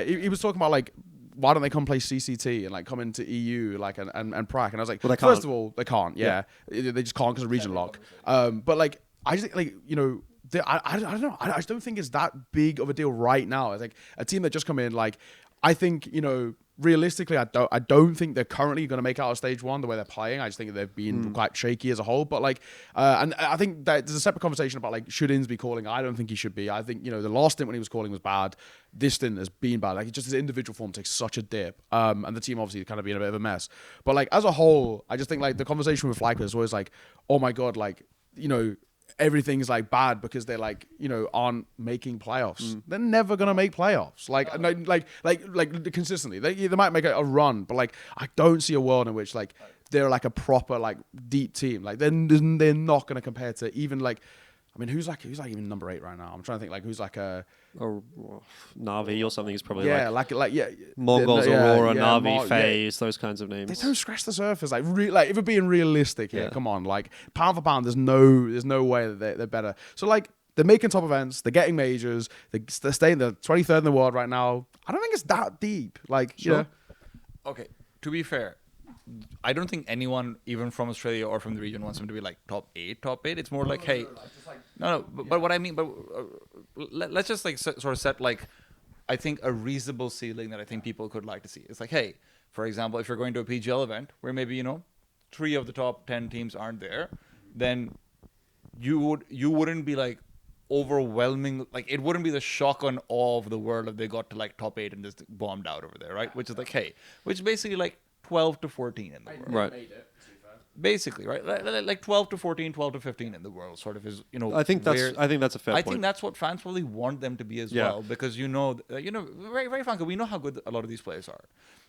he was talking about like, why don't they come play CCT and like come into EU like and prac? And I was like, well, first of all, they can't. Yeah. They just can't because of region lock. But like, I just think like, you know, I don't know. I just don't think it's that big of a deal right now. It's like a team that just come in. Like, I think, you know, realistically, I don't think they're currently going to make out of stage one the way they're playing. I just think they've been quite shaky as a whole. But like, and I think that there's a separate conversation about like, should Inns be calling? I don't think he should be. I think, you know, the last stint when he was calling was bad. This stint has been bad. Like, just his individual form takes such a dip. And the team obviously kind of being a bit of a mess. But like, as a whole, I just think like the conversation with FlyQuest is always like, oh my God, like, you know, everything's like bad because they're like, you know, aren't making playoffs. They're never gonna make playoffs. Like consistently. They might make a run, but like I don't see a world in which like they're like a proper like deep team. Like they're not gonna compare to even like, I mean, who's like even number 8 right now? I'm trying to think like who's like a Navi or something is probably like Mongolz, Aurora, Navi, FaZe, those kinds of names. They don't scratch the surface. Like, if we're being realistic here, come on. Like, pound for pound, there's no way that they're better. So, like, they're making top events. They're getting majors. They're staying the 23rd in the world right now. I don't think it's that deep. Like, sure. Okay, to be fair, I don't think anyone, even from Australia or from the region, wants them to be like top 8. It's more like, hey, but what I mean, let's just like sort of set like, I think a reasonable ceiling that I think people could like to see. It's like, hey, for example, if you're going to a PGL event where maybe, you know, 3 of the top 10 teams aren't there, then you wouldn't be like overwhelming, like it wouldn't be the shock and awe of the world if they got to like top 8 and just bombed out over there, right? Which is like, hey, which is basically like 12 to 14 in the world. Right. Basically, right? Like 12 to 14, 12 to 15 in the world sort of is, you know. I think that's a fair point. I think that's what fans probably want them to be as well, because you know, very, very frankly, we know how good a lot of these players are.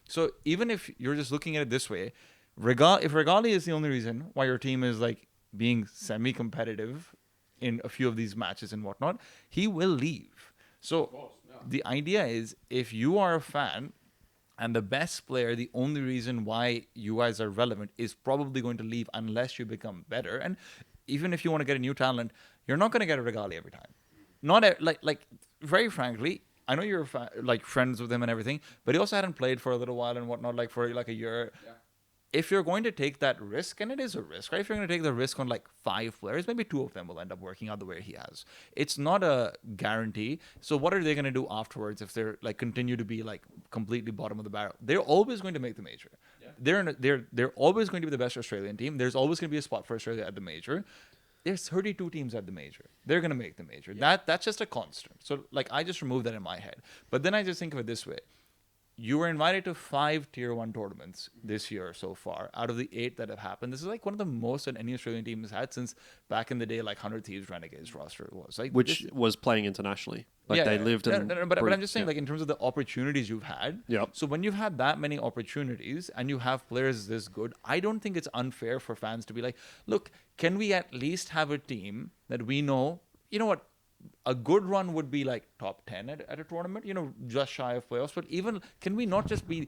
So even if you're just looking at it this way, if Regali is the only reason why your team is like being semi-competitive in a few of these matches and whatnot, he will leave. So the idea is, if you are a fan and the best player, the only reason why you guys are relevant is probably going to leave unless you become better. And even if you want to get a new talent, you're not going to get a Regali every time. Not like very frankly, I know you're like friends with him and everything, but he also hadn't played for a little while and whatnot, like for like a year. Yeah. If you're going to take that risk, and it is a risk, right? If you're going to take the risk on like 5 players, maybe 2 of them will end up working out the way he has. It's not a guarantee. So what are they going to do afterwards if they're like continue to be like completely bottom of the barrel? They're always going to make the major. Yeah. They're always going to be the best Australian team. There's always going to be a spot for Australia at the major. There's 32 teams at the major. They're going to make the major. Yeah. That's just a constant. So like I just remove that in my head. But then I just think of it this way. You were invited to 5 tier 1 tournaments this year so far. Out of the 8 that have happened, this is like one of the most that any Australian team has had since back in the day, like 100 Thieves Renegades roster was. Like, which was playing internationally. Like they lived in... But I'm just saying, like in terms of the opportunities you've had. Yep. So when you've had that many opportunities and you have players this good, I don't think it's unfair for fans to be like, look, can we at least have a team that we know, you know what, a good run would be like top 10 at a tournament, you know, just shy of playoffs. But even, can we not just be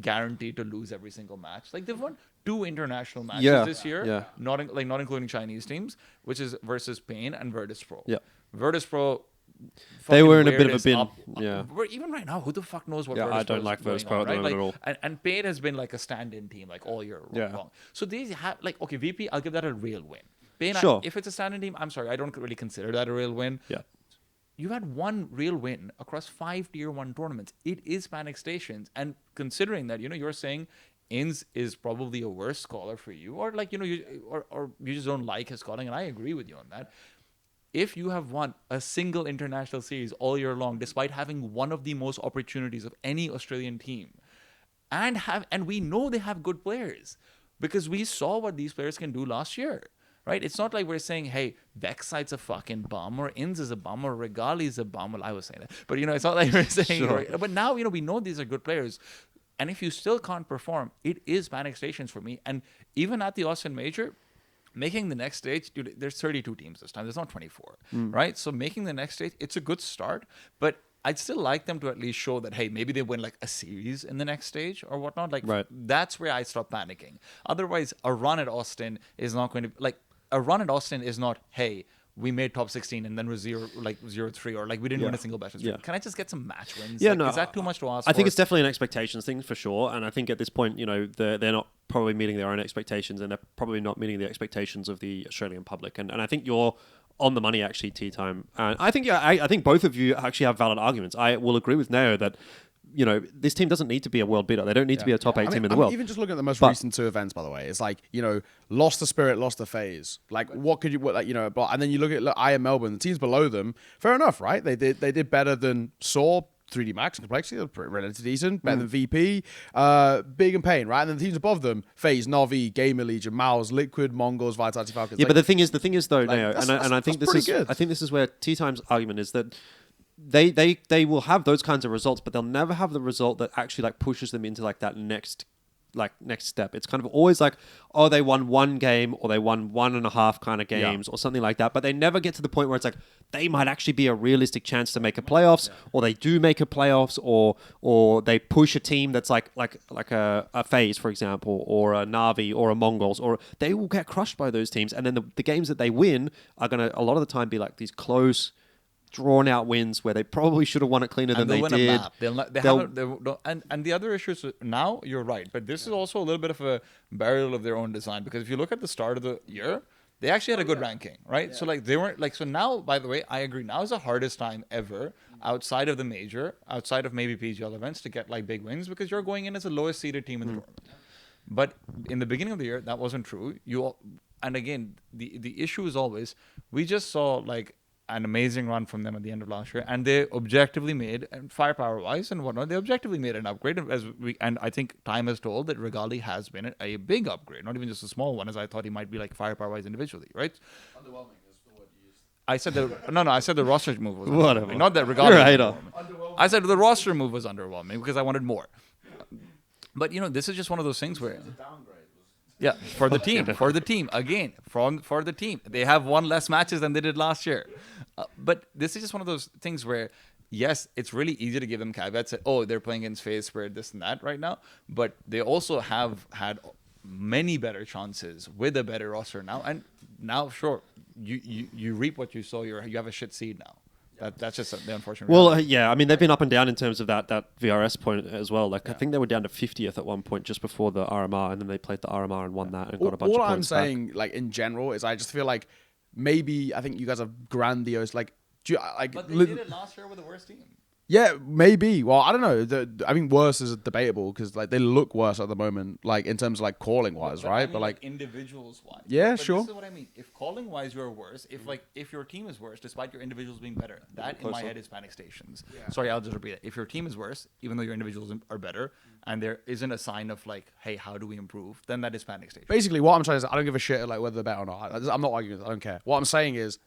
guaranteed to lose every single match? Like they've won 2 international matches this year, not including Chinese teams, which is versus Pain and Virtus Pro. Yeah, Virtus Pro. They were in a bit of a bin. Even right now, who the fuck knows what? Yeah, Virtus I don't like Virtus Pro at all. And Pain has been like a stand-in team like all year long. So they have like, okay, VP, I'll give that a real win. Pain, sure. If it's a standing team, I'm sorry, I don't really consider that a real win. Yeah. You had 1 real win across 5 tier 1 tournaments. It is panic stations. And considering that, you know, you're saying Inns is probably a worse scholar for you, or like, you know, or you just don't like his scoring, and I agree with you on that. If you have won a single international series all year long, despite having one of the most opportunities of any Australian team, and we know they have good players, because we saw what these players can do last year. Right? It's not like we're saying, hey, Vexite's a fucking bum, or Inns is a bum, or Regali's a bum. Well, I was saying that. But, you know, it's not like we're saying... Sure. But now, you know, we know these are good players. And if you still can't perform, it is panic stations for me. And even at the Austin Major, making the next stage, dude, there's 32 teams this time. There's not 24, right? So making the next stage, it's a good start, but I'd still like them to at least show that, hey, maybe they win like a series in the next stage or whatnot. Like that's where I stop panicking. Otherwise, a run at Austin is not going to like a run at Austin is not, hey, we made top 16 and then we're 0-3 or like we didn't win a single best of three. Can I just get some match wins? Yeah, like, no, is that too much to ask? I think it's definitely an expectations thing for sure. And I think at this point, they're not probably meeting their own expectations, and they're probably not meeting the expectations of the Australian public. And I think you're on the money actually, Tea Time. And I think I think both of you actually have valid arguments. I will agree with Neo that this team doesn't need to be a world beater. They don't need to be a top 8 team in the world. Even just looking at the most recent 2 events, by the way, it's like, lost the spirit, lost the phase. Like, what could you, and then you look at IM Melbourne, the teams below them, fair enough, right? They did better than Saw, 3D Max, and Complexity, they're relatively decent, better than VP, Big and Pain, right? And then the teams above them, FaZe, Navi, Gamer Legion, Mouse, Liquid, Mongolz, Vitality Falcons. Yeah, but the thing is though, Neo, and I think this is where Tea Time's argument is that they will have those kinds of results, but they'll never have the result that actually like pushes them into like that next step. It's kind of always like, oh, they won one game or they won 1.5 kind of games or something like that, but they never get to the point where it's like they might actually be a realistic chance to make a playoffs, or they do make a playoffs, or they push a team that's like a FaZe, for example, or a Navi or a Mongolz, or they will get crushed by those teams, and then the games that they win are going to a lot of the time be like these close, drawn out wins where they probably should have won it cleaner than they did. And the other issue is now you're right, but this is also a little bit of a burial of their own design, because if you look at the start of the year, they actually had a good ranking, right? So like they weren't like, so now, by the way, I agree, now is the hardest time ever outside of the major, outside of maybe PGL events, to get like big wins, because you're going in as the lowest seeded team in the tournament. But in the beginning of the year, that wasn't true. And again, the issue is always, we just saw like an amazing run from them at the end of last year, and they objectively made, and firepower wise and whatnot, they objectively made an upgrade. And I think time has told that Regali has been a big upgrade, not even just a small one, as I thought he might be like firepower wise individually, right? Underwhelming is the word you used. I said the roster move was whatever. Not that Regali. You're a hater. I said the roster move was underwhelming because I wanted more. But this is just one of those things where. Yeah, for the team, again, for the team. They have won less matches than they did last year. But this is just one of those things where, yes, it's really easy to give them caveats that, oh, they're playing against FaZe, Spirit, this and that right now. But they also have had many better chances with a better roster now. And now, sure, you reap what you sow. You have a shit seed now. That's just the unfortunate reality. Yeah, I mean, they've been up and down in terms of that VRS point as well. Like, I think they were down to 50th at one point just before the RMR, and then they played the RMR and won that and got a bunch of points. All I'm saying, like, in general, is I just feel like maybe, I think you guys have grandiose, like... But they did it last year with the worst team. Yeah, maybe. Well, I don't know. I mean, worse is debatable because like they look worse at the moment, like in terms of like calling wise, right? I mean, but like individuals wise. Yeah, but sure. This is what I mean. If calling wise you're worse, if your team is worse, despite your individuals being better, that in my head is panic stations. Yeah. Sorry, I'll just repeat it. If your team is worse, even though your individuals are better, and there isn't a sign of like, hey, how do we improve? Then that is panic station. Basically, what I'm trying to say, I don't give a shit like whether they're better or not. I'm not arguing. I don't care. What I'm saying is,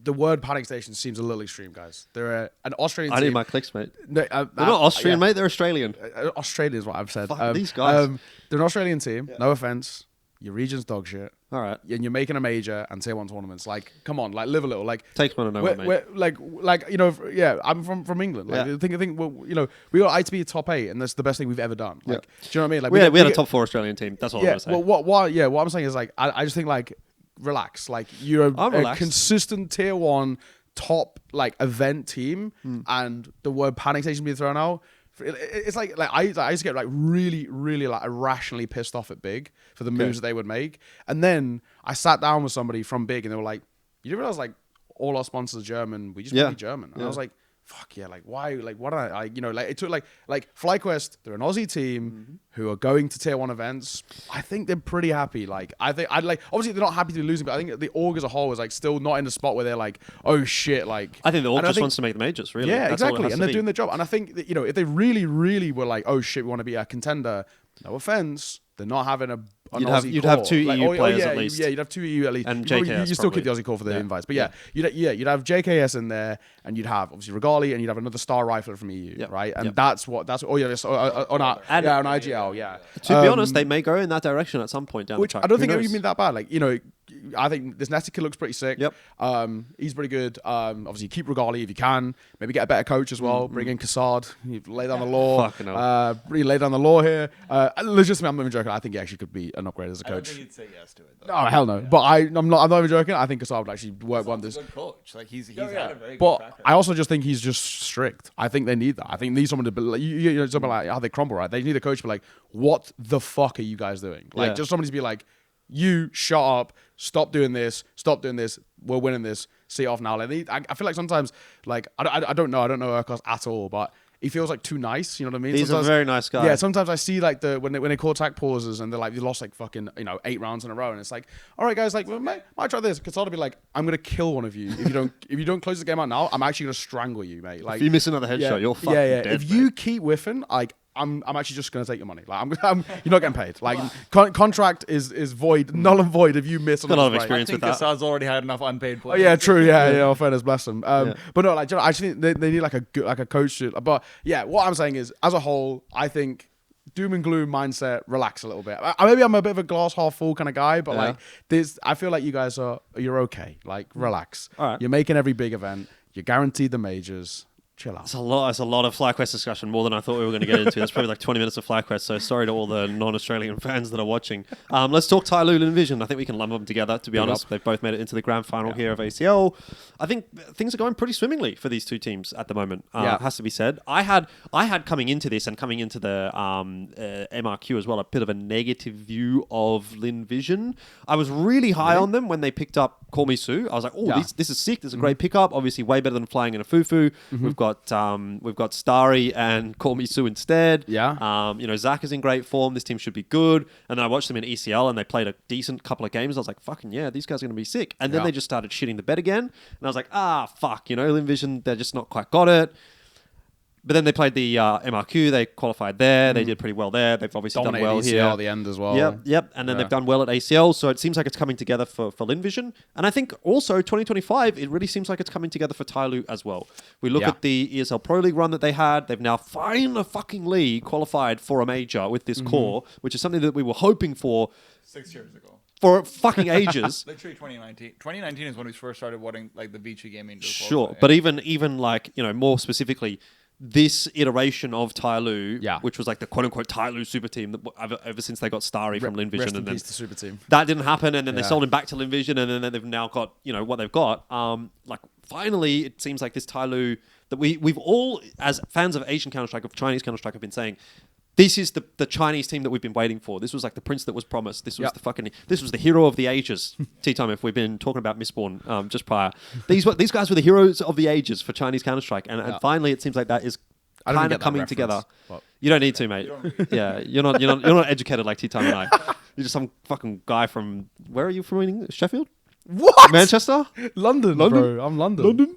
the word panic station seems a little extreme, guys. They're an Australian team. I need my clicks, mate. No, they're not Austrian, mate. They're Australian. Australia is what I've said. These guys. They're an Australian team. Yeah. No offense. Your region's dog shit. All right. And you're making a major and tier 1 tournaments. Like, come on, like live a little. Like takes one to know one, mate. I'm from England. Like, think. Well, we got ITB top 8, and that's the best thing we've ever done. Like, do you know what I mean? Like, we had a top 4 Australian team. That's all I'm gonna say. Well, what I'm saying is like, I just think like, relax. Like, you're a consistent tier 1 top like event team, and the word panic station being thrown out. It's like I used to get like really like irrationally pissed off at Big for the moves that they would make, and then I sat down with somebody from Big and they were like, "You do realize like all our sponsors are German? We just want to be German." And I was like, "Fuck yeah! Like why? Like what? It took like FlyQuest. They're an Aussie team who are going to tier 1 events. I think they're pretty happy. Like I think I'd like obviously they're not happy to be losing, but I think the org as a whole is like still not in the spot where they're like, oh shit, like. I think the org just wants to make the majors, really. Yeah, That's exactly, and they're doing their job. And I think that if they really were like, oh shit, we want to be a contender. No offense, they're not having a. You'd have 2 EU players at least. Yeah, you'd have 2 EU at least. And JKS you still keep the Aussie call for the invites. But you'd have JKS in there, and you'd have obviously Regali, and you'd have another star rifler from EU, right? And that's on IGL, yeah. To be honest, they may go in that direction at some point down the track. I don't think it would be that bad. Like, I think this Nesta kid looks pretty sick. Yep. He's pretty good. Obviously, keep Regali if you can. Maybe get a better coach as well. Bring in Cassard. You lay down the law. Fucking hell. Really lay down the law here. Legitimately, I'm not even joking. I think he actually could be an upgrade as a I don't coach. think he'd say yes to it. Though. Oh hell no! But I'm not even joking. I think Cassard would actually work wonders. He's a good coach. Like he's had a very good But track record. I also just think he's just strict. I think they need that. I think they need someone to be like, you know, something like how they crumble, right? They need a coach to be like, what the fuck are you guys doing? Like, just somebody to be like, you shut up, stop doing this, we're winning this, see it off now. Like, I feel like sometimes, like, I don't know Urkos at all, but he feels like too nice. You know what I mean? He's sometimes, a very nice guy. Yeah, sometimes I see like when they call attack pauses and they're like, you lost like fucking 8 rounds in a row, and it's like, all right guys, like, well, might try this. Cassard be like, I'm gonna kill one of you if you don't close the game out now. I'm actually gonna strangle you, mate. Like, if you miss another headshot, you're fucking dead. If you keep whiffing, like, I'm actually just gonna take your money. Like, you're not getting paid. Like, contract is void, null and void if you miss. Got a lot of I experience think with that. Cassad's already had enough unpaid Oh players. yeah, true. Yeah. Fairness, bless them. But no, like, I just think they need like a coach. But yeah, what I'm saying is, as a whole, I think doom and gloom mindset, relax a little bit. Maybe I'm a bit of a glass half full kind of guy, but like this, I feel like you guys you're okay. Like, relax. All right. You're making every big event. You're guaranteed the majors. Chill out. It's a lot of FlyQuest discussion, more than I thought we were going to get into. That's probably like 20 minutes of FlyQuest, so sorry to all the non-Australian fans that are watching. Let's talk Tyloo Lynn Vision. I think we can lump them together, to be honest. They've both made it into the grand final here of ACL. I think things are going pretty swimmingly for these two teams at the moment, it has to be said. I had coming into this and coming into the MRQ as well, a bit of a negative view of Lynn Vision. I was really high on them when they picked up Call Me Sue. I was like, this is sick. This is a great pickup. Obviously way better than flying in a fufu. We've got Starry and Call Me Sue instead. Yeah. Zach is in great form. This team should be good. And then I watched them in ECL and they played a decent couple of games. I was like, fucking yeah, these guys are going to be sick. And then they just started shitting the bed again. And I was like, fuck, Lynn Vision, they're just not quite got it. But then they played the MRQ. They qualified there. They did pretty well there. They've obviously done well ACL here at the end as well. Yep. And then they've done well at ACL. So it seems like it's coming together for Lynn Vision. And I think also 2025, it really seems like it's coming together for Tyloo as well. We look at the ESL Pro League run that they had. They've now finally qualified for a major with this core, which is something that we were hoping for 6 years ago. For fucking ages. Literally 2019. 2019 is when we first started watching like the Vici gaming. Sure. But even like, more specifically, this iteration of Tyloo, which was like the quote-unquote Tyloo super team that ever since they got Starry from Lynn Vision. Rest in and then peace to super team. That didn't happen, and then they sold him back to Lynn Vision, and then they've now got, what they've got. Like, finally, it seems like this Tyloo that we've all, as fans of Asian Counter-Strike, of Chinese Counter-Strike, have been saying, this is the Chinese team that we've been waiting for. This was like the prince that was promised. This was this was the hero of the ages. Tea time, if we've been talking about Mistborn just prior. These guys were the heroes of the ages for Chinese Counter-Strike, and finally it seems like that is kind of coming together. You don't need to, mate. You're not educated like Tea Time and I. You're just some fucking guy from, where are you from? In Sheffield? What? Manchester? London, bro. I'm London.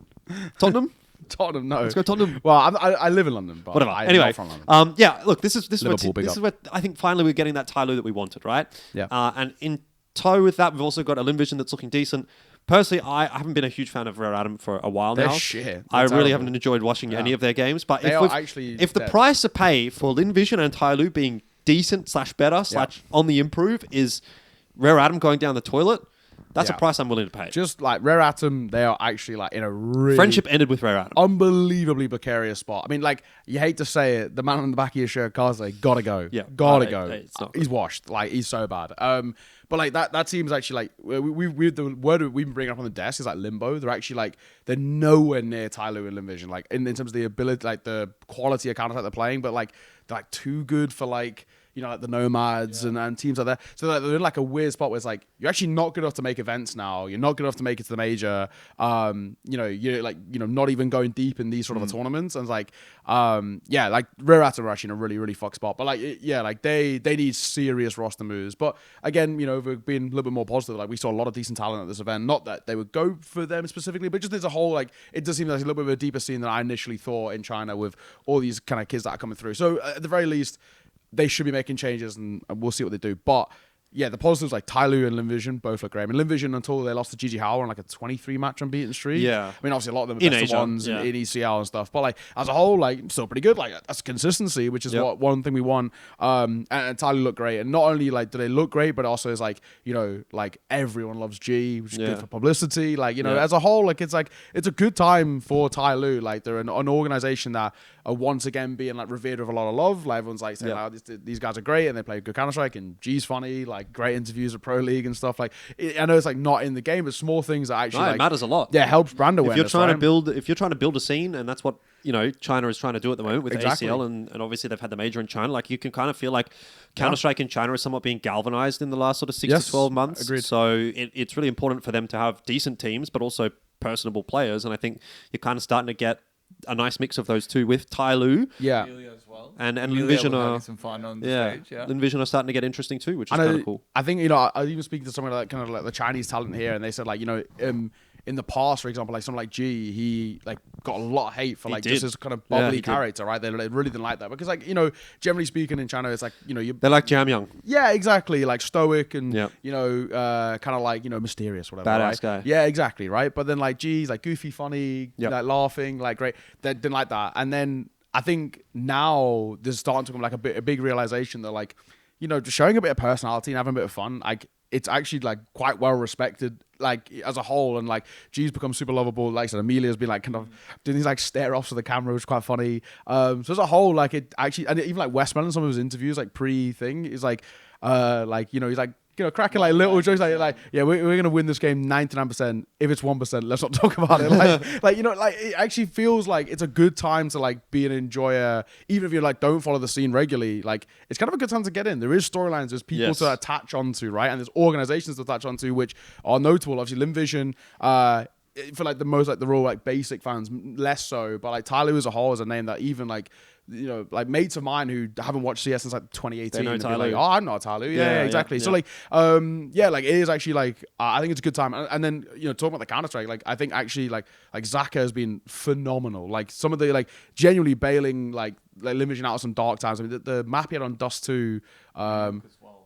Tottenham? Tottenham, no. Let's go Tottenham. Well, I live in London, but whatever. I'm Anyway, not from London. look, this is Liverpool, what I think finally we're getting that Tyloo that we wanted, right? Yeah. And in tow with that, we've also got a Lynn Vision that's looking decent. Personally, I haven't been a huge fan of Rare Adam for a while now. They're shit. I really terrible. haven't enjoyed watching any of their games. But if the dead. price to pay for Lynn Vision and Tyloo being decent / better / on the improve is Rare Adam going down the toilet, that's a price I'm willing to pay. Just like Rare Atom, they are actually like in a really Friendship ended with Rare Adam. unbelievably precarious spot. I mean, like, you hate to say it, the man on the back of your shirt, Kaze, gotta go. Yeah. Gotta It's go. not He's good. washed. Like, he's so bad. But like that team's actually like the word we've been bringing up on the desk is like limbo. They're actually like they're nowhere near Tyloo and Lynn Vision. Like in terms of the ability, like the quality of counter attack they're playing, but like they're like too good for like, like the Nomads and teams like that. So they're in like a weird spot where it's like, you're actually not good enough to make events now. You're not good enough to make it to the major. You're like, not even going deep in these sort of tournaments. And it's like, like Rare Atom are actually in a really, really fucked spot. But like, like they need serious roster moves. But again, we're being a little bit more positive. Like we saw a lot of decent talent at this event. Not that they would go for them specifically, but just as a whole, like it does seem like a little bit of a deeper scene than I initially thought in China with all these kind of kids that are coming through. So at the very least, they should be making changes, and we'll see what they do. But yeah, the positives like Tyloo and Lynn Vision both look great. I mean, Lynn Vision until they lost to JiJieHao on like a 23 match unbeaten streak. Yeah. I mean, obviously a lot of them are In best Asia, of ones yeah. in ECL and stuff. But like as a whole, like still pretty good. Like that's consistency, which is Yep. what one thing we want. And Tyloo looked great. And not only like do they look great, but also is like, you know, like everyone loves G, which is Yeah. good for publicity. Like, you know, Yeah. as a whole, like it's a good time for Tyloo. Like they're an organization that are once again being like revered with a lot of love. Like everyone's like saying, Yeah. oh, these guys are great and they play good Counter-Strike and G's funny, like great interviews at Pro League and stuff. Like I know it's like not in the game, but small things that actually No, it like, matters a lot. yeah, helps brand awareness. If you're trying right? to build a scene, and that's what China is trying to do at the moment with Exactly. ACL, and obviously they've had the major in China. Like you can kind of feel like Counter-Strike in China is somewhat being galvanized in the last sort of 6 Yes, to 12 months. agreed. So it's really important for them to have decent teams, but also personable players. And I think you're kind of starting to get a nice mix of those two with Tyloo Yeah. Amelia as well. and Amelia Lynn Vision was having are some fun on the yeah, stage. Yeah. Lynn Vision are starting to get interesting too, which is I know, kind of cool. I think, you know, I even speaking to someone like kind of like the Chinese talent here, and they said like, you know, in the past, for example, like someone like G, he like got a lot of hate for He like did. just his kind of Yeah, bubbly he did. character, right? They really didn't like that because like, you know, generally speaking in China, it's like, you know, you They're like Jam Young. yeah, exactly, like stoic and Yep. you know, kind of like, you know, mysterious, whatever. Badass right? guy. Yeah, exactly, right. But then like G's like goofy, funny, Yep. like laughing, like great. They didn't like that, and then I think now there's starting to come like a big realization that like, you know, just showing a bit of personality and having a bit of fun, like it's actually like quite well respected, like as a whole, and like G's become super lovable. Like I said, Amelia's been like kind of doing these like stare offs to the camera, which is quite funny. So as a whole, like it actually, and even like Westman, some of his interviews, like pre-thing, is like you know, he's like, you know, cracking like little jokes like yeah, we're gonna win this game 99%. If it's 1%, let's not talk about it. Like you know, like it actually feels like it's a good time to like be an enjoyer, even if you like don't follow the scene regularly. Like it's kind of a good time to get in. There is storylines, there's people Yes. to attach onto, right? And there's organizations to attach onto which are notable. Obviously, Lynn Vision. For like the most like the real like basic fans, less so. But like Tyloo as a whole is a name that even like, you know, like mates of mine who haven't watched CS since like 2018 They know and be like, Tyloo. oh, I know Tyloo. Yeah, Yeah, exactly. yeah, So yeah. like, yeah, like it is actually like I think it's a good time. And then, you know, talking about the Counter-Strike, like I think actually like Zaka has been phenomenal. Like some of the like genuinely bailing like Lynn Vision out of some dark times. I mean the map he had on Dust 2.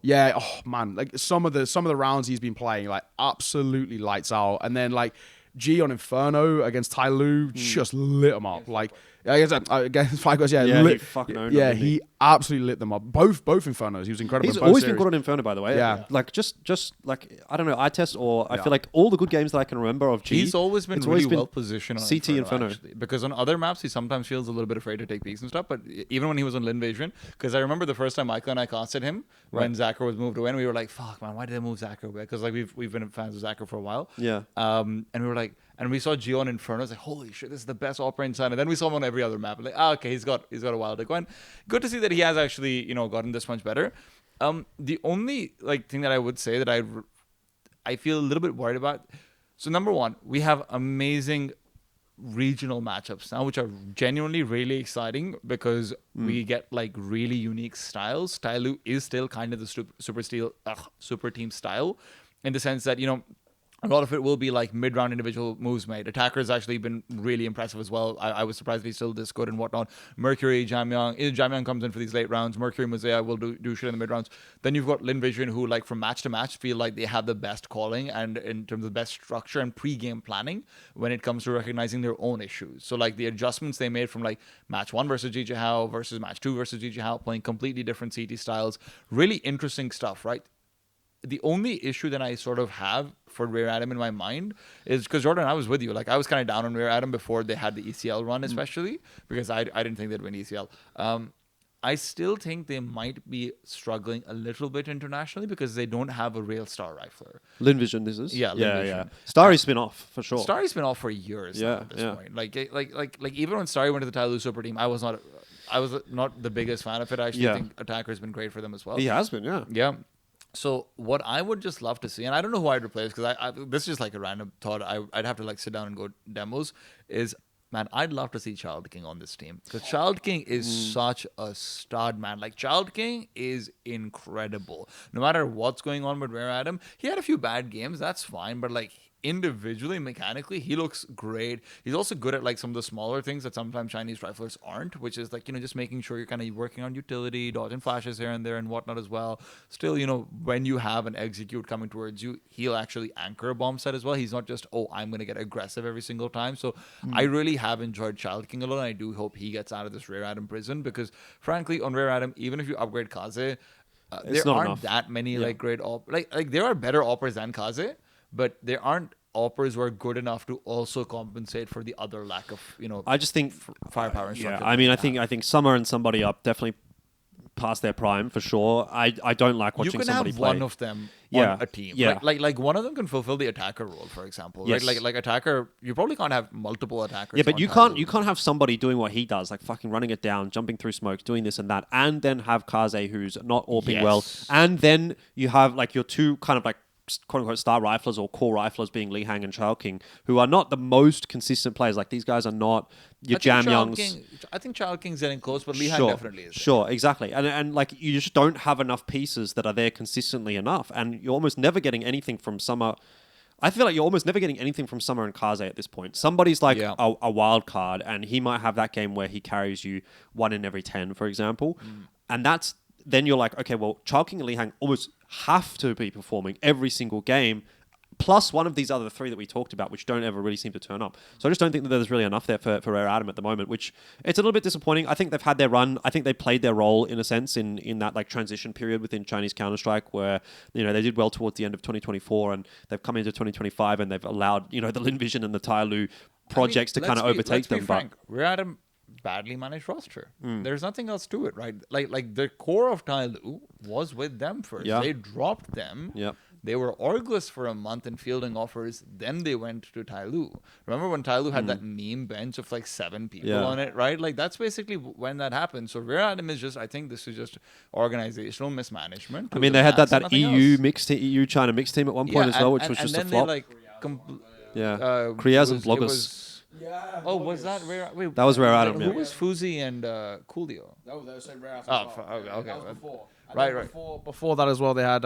Yeah, oh man, like some of the rounds he's been playing like absolutely lights out. And then like G on Inferno against Tyloo just lit him up. Like against FlyQuest, Yeah, he fucking owned them, yeah, didn't he? he absolutely lit them up. Both Infernos. He was incredible. He's in both always been series. good on Inferno, by the way. Yeah. Like just like I don't know, I test or I feel like all the good games that I can remember of G. He's always been it's really been well positioned on CT Inferno. actually, because on other maps he sometimes feels a little bit afraid to take peeks and stuff. But even when he was on Lynn Vision, because I remember the first time Michael and I casted him when Zachar was moved away, and we were like, "Fuck, man, why did they move Zachar away?" Because like we've been fans of Zachar for a while. Yeah. And we were like, and we saw Gio on Inferno. I was like, "Holy shit, this is the best opera in China." Then we saw him on every other map. Like, okay, he's got a while to go. And good to see that he has actually, you know, gotten this much better. The only like thing that I would say that I feel a little bit worried about. So number one, we have amazing regional matchups now, which are genuinely really exciting because we get like really unique styles. Tyloo is still kind of the super team style, in the sense that, you know, a lot of it will be like mid-round individual moves made. Attacker has actually been really impressive as well. I was surprised he's still this good and whatnot. Mercury, Jamyang comes in for these late rounds. Mercury, Mosea will do shit in the mid-rounds. Then you've got Lynn Vision, who like from match to match feel like they have the best calling and in terms of best structure and pre-game planning when it comes to recognizing their own issues. So like the adjustments they made from like match 1 versus JiJieHao versus match 2 versus JiJieHao, playing completely different CT styles. Really interesting stuff, right? The only issue that I sort of have for Rear Adam in my mind is because, Jordan, I was with you. Like, I was kind of down on Rear Adam before they had the ECL run, especially, because I didn't think they'd win ECL. I still think they might be struggling a little bit internationally because they don't have a real star rifler. Lynn Vision, this is? Yeah, Lynn Vision. Starry's spin off, for sure. Starry's been off for years now at this point. Like even when Starry went to the Tyloo Super Team, I was not the biggest fan of it. I actually think Attacker's been great for them as well. He has been, yeah. Yeah. So what I would just love to see, and I don't know who I'd replace because this is just like a random thought. I'd have to like sit down and go demos. Is, man, I'd love to see Child King on this team because Child King is such a stud, man. Like Child King is incredible. No matter what's going on with Rare Adam, he had a few bad games. That's fine, but like individually, mechanically, he looks great. He's also good at like some of the smaller things that sometimes Chinese riflers aren't, which is like, just making sure you're kind of working on utility, dodging flashes here and there and whatnot as well. Still, when you have an execute coming towards you, he'll actually anchor a bomb set as well. He's not just, I'm going to get aggressive every single time. So I really have enjoyed Child King a lot. And I do hope he gets out of this Rare Atom prison because, frankly, on Rare Atom, even if you upgrade Kaze, there aren't enough. that many like great like there are better operas than Kaze, but there aren't operas who are good enough to also compensate for the other lack of I just think firepower and yeah. structure. I mean, I think Summer and somebody up definitely past their prime for sure. I don't like watching you can somebody have play. one of them Yeah, on a team. yeah. Like one of them can fulfill the attacker role, for example. Yes. Right? Like attacker, you probably can't have multiple attackers. Yeah, but on you Tyloo. can't have somebody doing what he does, like fucking running it down, jumping through smoke, doing this and that, and then have Kaze who's not AWPing well, Yes. and then you have like your two kind of like quote unquote star riflers or core riflers being Li Hang and Chao King, who are not the most consistent players. Like these guys are not your Jam Youngs. I think Child King's getting close, but Li Han Sure, definitely is. sure, exactly, and like you just don't have enough pieces that are there consistently enough, and you're almost never getting anything from Summer. I feel like you're almost never getting anything from Summer and Kaze at this point. Somebody's like Yeah. a wild card, and he might have that game where he carries you 1 in every 10, for example, and that's then you're like, okay, well, Chao King and Li Hang almost have to be performing every single game, plus one of these other 3 that we talked about, which don't ever really seem to turn up. So I just don't think that there's really enough there for Rare Atom at the moment, which it's a little bit disappointing. I think they've had their run. I think they played their role in a sense in that like transition period within Chinese Counter-Strike where, they did well towards the end of 2024 and they've come into 2025 and they've allowed, the Lynn Vision and the Tyloo projects to kind of overtake them. Let's be frank. Rare Atom badly managed roster. There's nothing else to it, right? Like the core of Tyloo was with them first. Yeah. They dropped them. Yep. They were orgless for a month in fielding offers. Then they went to Tyloo. Remember when Tyloo had that meme bench of like 7 people on it, right? Like that's basically when that happened. So Rare Atom is just, I think this is just organizational mismanagement. I mean, they had that EU mixed EU China mixed team at one point as well, which was just a flop. Kriaz and Bloggers. Oh, was that Rare? Wait, That was Rare Atom, Who yeah. was Fuzi and Coolio? No, they were saying Rare Atom. Oh, okay. That was before. And Right, then right. Before that as well, they had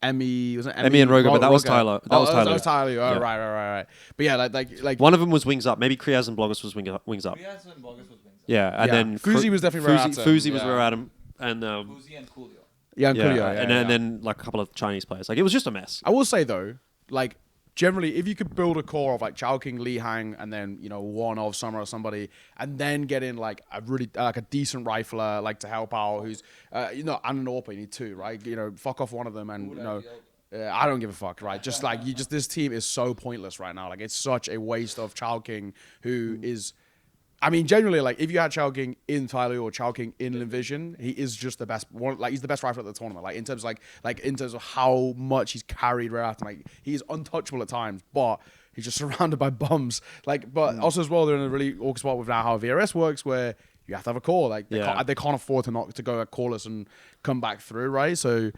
Emmy. Was it Emmy and Roger, but that was Tyler. That was Tyler. That was Tyler. Oh, Yeah. right. But yeah, like One of them was Wings Up. Maybe Kriaz and Bloggers was Wings Up. Yeah, and Yeah. then Fuzi was definitely Rare Atom, Fuzi was yeah. Rare Atom, and Fuzi and Coolio. yeah, and Coolio, and then like a couple of Chinese players. Like it was just a mess. I will say though, like generally, if you could build a core of like Chao King, Li Hang, and then one of Summer or somebody, and then get in like a really like a decent rifler like to help out, who's and an AWP, you need 2, right? Fuck off one of them, and I don't give a fuck, right? Just like this team is so pointless right now. Like it's such a waste of Chao King, who is. I mean, generally, like if you had Chao King in Tyloo or Chao King in Lynn Vision, he is just the best one. Like he's the best rifler at the tournament. Like in terms of how much he's carried Rare Atom. Like he is untouchable at times, but he's just surrounded by bums. Like, but also as well, they're in a really awkward spot with now how VRS works, where you have to have a core. Like they can't afford to go coreless and come back through, right? So.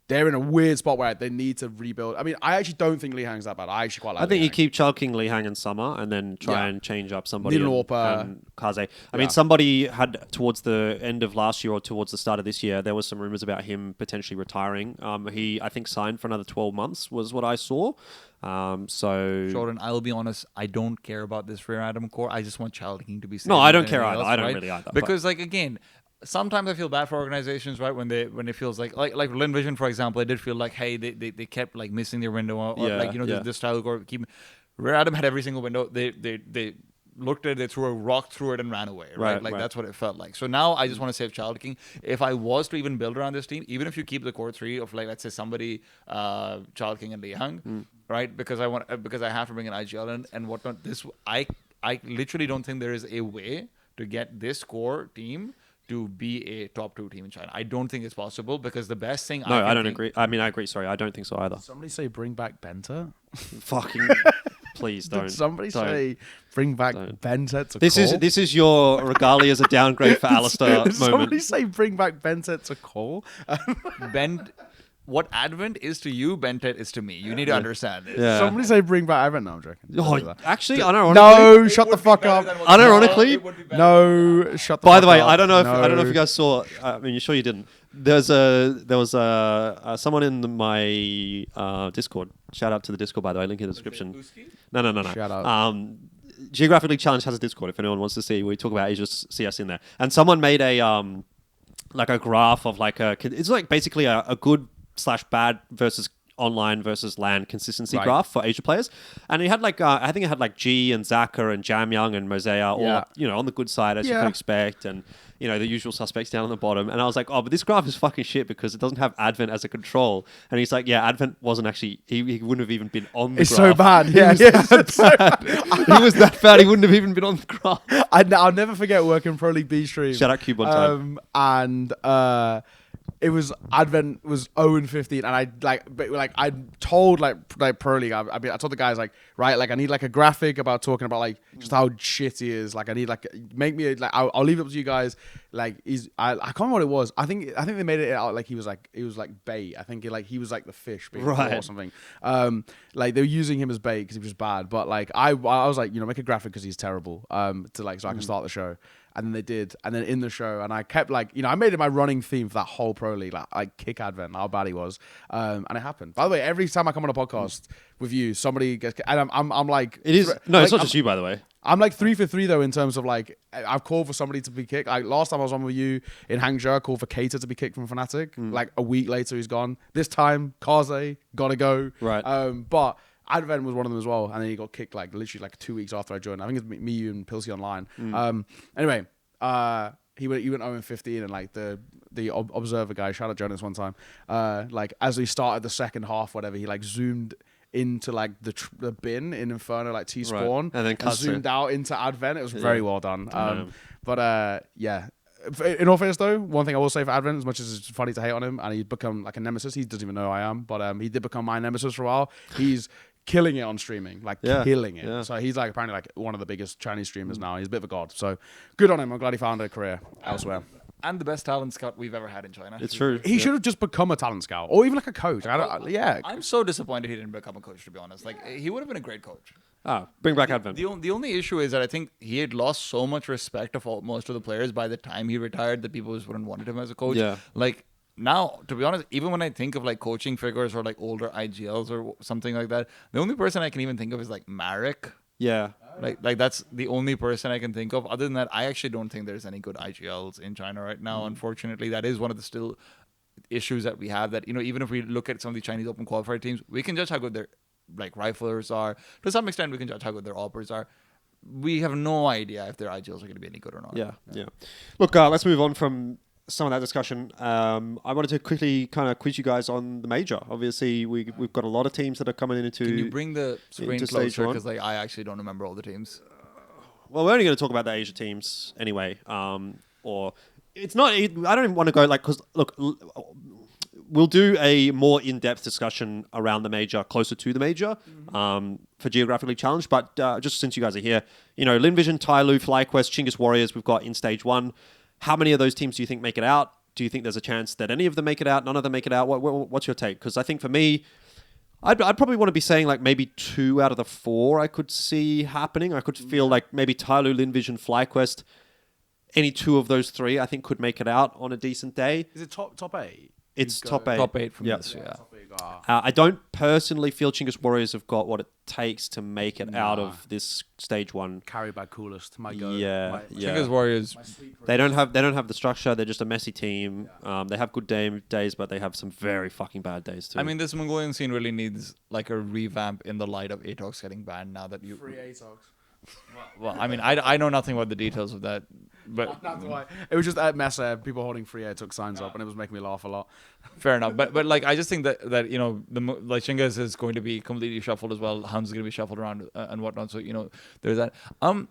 They're in a weird spot where they need to rebuild. I mean, I actually don't think Li Hang's that bad. I actually quite like I think Li you Hang. keep Chao King, Li Hang, and Summer, and then try and change up somebody. Need an AWP. And Kaze. I mean, somebody had towards the end of last year or towards the start of this year, there was some rumors about him potentially retiring. He, I think, signed for another 12 months, was what I saw. So Jordan, I will be honest. I don't care about this Rare Atom core. I just want Child King to be. No, I don't than care anything either. else, I don't right? really either, but- Because like again. Sometimes I feel bad for organizations, right? When it feels like Lynn Vision, for example, I did feel like, hey, they kept like missing their window, or this style of core keep. Rare Atom had every single window. They looked at it, they threw a rock through it and ran away, right? Like that's what it felt like. So now I just want to save Child King. If I was to even build around this team, even if you keep the core 3 of like let's say somebody Child King and Li Hang, right? Because I have to bring an IGL and whatnot. I literally don't think there is a way to get this core team to be a top 2 team in China. I don't think it's possible because the best thing. No, I don't agree. I mean, I agree. Sorry, I don't think so either. Somebody say bring back Benta. Fucking please don't. Did somebody don't. say bring back Benta to This call? is your regalia as a downgrade for Alistair Did somebody moment. say bring back Benta to call? What Advent is to you, Bentet is to me. You need to understand this. Yeah. Somebody say bring back Advent. No, I'm joking. Oh, actually, unironically. No, shut the fuck up. Unironically, No, shut the by fuck the way, up. I don't know if No. you guys saw. I mean, you're sure you didn't. there was someone in my Discord. Shout out to the Discord, by the way. Link in the description. Pilski? No. Shout out. Geographically Challenged has a Discord. If anyone wants to see, we talk about Asia, see us in there. And someone made a like a graph of like it's like basically a good / bad versus online versus LAN consistency graph for Asia players, and it had like I think it had like G and Zaka and Jamyoung and Mosea all on the good side as you could expect, and the usual suspects down on the bottom. And I was like, oh, but this graph is fucking shit because it doesn't have Advent as a control. And he's like, yeah, Advent wasn't actually he wouldn't have even been on the It's graph. so bad. He was that bad. He was that bad. He wouldn't have even been on the graph. I'll never forget working Pro League B stream. Shout out Cube one time. And it was Advent was 0-15, and I told Pro League, I told the guys I need like a graphic about talking about like just how shit he is. Like I need make me I'll leave it up to you guys. Like I can't remember what it was. I think they made it out like he was like bait. I think he was like the fish bait or something. Like they were using him as bait because he was just bad. But like I was like make a graphic because he's terrible. So I can start the show. And then they did, and then in the show, and I kept I made it my running theme for that whole Pro League, like kick Advent, how bad he was, and it happened. By the way, every time I come on a podcast with you, somebody gets, and I'm like, it is no, it's not just you, by the way. I'm like 3 for 3 though in terms of like I've called for somebody to be kicked. Like last time I was on with you in Hangzhou, I called for Cater to be kicked from Fnatic. Like a week later, he's gone. This time, Kaze gotta go. Right. But Advent was one of them as well, and then he got kicked literally 2 weeks after I joined. I think it's me, you, and Pilski online. Anyway, he went 0-15, and like the observer guy, shout out Jonas one time, as we started the second half, whatever, he zoomed into the bin in Inferno T spawn, and then zoomed out into Advent. It was very well done. But yeah. In all fairness, though, one thing I will say for Advent, as much as it's funny to hate on him, and he's become like a nemesis. He doesn't even know who I am, but he did become my nemesis for a while. He's killing it on streaming, killing it. Yeah. So he's apparently one of the biggest Chinese streamers now. He's a bit of a god. So good on him. I'm glad he found a career elsewhere. And the best talent scout we've ever had in China. It's true. He should have just become a talent scout, or even a coach. I'm so disappointed he didn't become a coach, to be honest. He would have been a great coach. Bring back Advent. The only issue is that I think he had lost so much respect of most of the players by the time he retired that people just wouldn't wanted him as a coach. Yeah. Now, to be honest, even when I think of coaching figures or older IGLs or something like that, the only person I can even think of is Marek. Yeah. Like that's the only person I can think of. Other than that, I actually don't think there's any good IGLs in China right now. Unfortunately, that is one of the still issues that we have. That even if we look at some of the Chinese Open qualifier teams, we can judge how good their riflers are. To some extent, we can judge how good their oppers are. We have no idea if their IGLs are going to be any good or not. Yeah. Look, let's move on from some of that discussion. I wanted to quickly kind of quiz you guys on the major. Obviously, we've got a lot of teams that are coming into. Can you bring the screen closer? Because I actually don't remember all the teams. Well, we're only going to talk about the Asia teams anyway. Or it's not. I don't even want to go because look, we'll do a more in-depth discussion around the major, closer to the major, for Geographically Challenged. But just since you guys are here, Lynn Vision, Tyloo, FlyQuest, Chinggis Warriors, we've got in stage 1. How many of those teams do you think make it out? Do you think there's a chance that any of them make it out? None of them make it out? What's your take? Because I think for me, I'd probably want to be saying maybe 2 out of the 4 I could see happening. I could feel maybe Tyloo, Lynn Vision, FlyQuest, any 2 of those 3 I think could make it out on a decent day. Is it top 8? It's top 8. Top 8 from this, yeah. I don't personally feel Chinggis Warriors have got what it takes to make it out of this stage 1. Carried by Coolest. My go. Yeah. Chinggis Warriors. They don't have the structure. They're just a messy team. They have good days, but they have some very fucking bad days too. I mean, this Mongolian scene really needs a revamp in the light of Atox getting banned now that you. Free Atox. Well, I mean, I know nothing about the details of that, but it was just at MESA, people holding Free Air took signs up, and it was making me laugh a lot. Fair enough, but I just think that the Chinggis is going to be completely shuffled as well. Hans is going to be shuffled around and whatnot. So there's that. I'm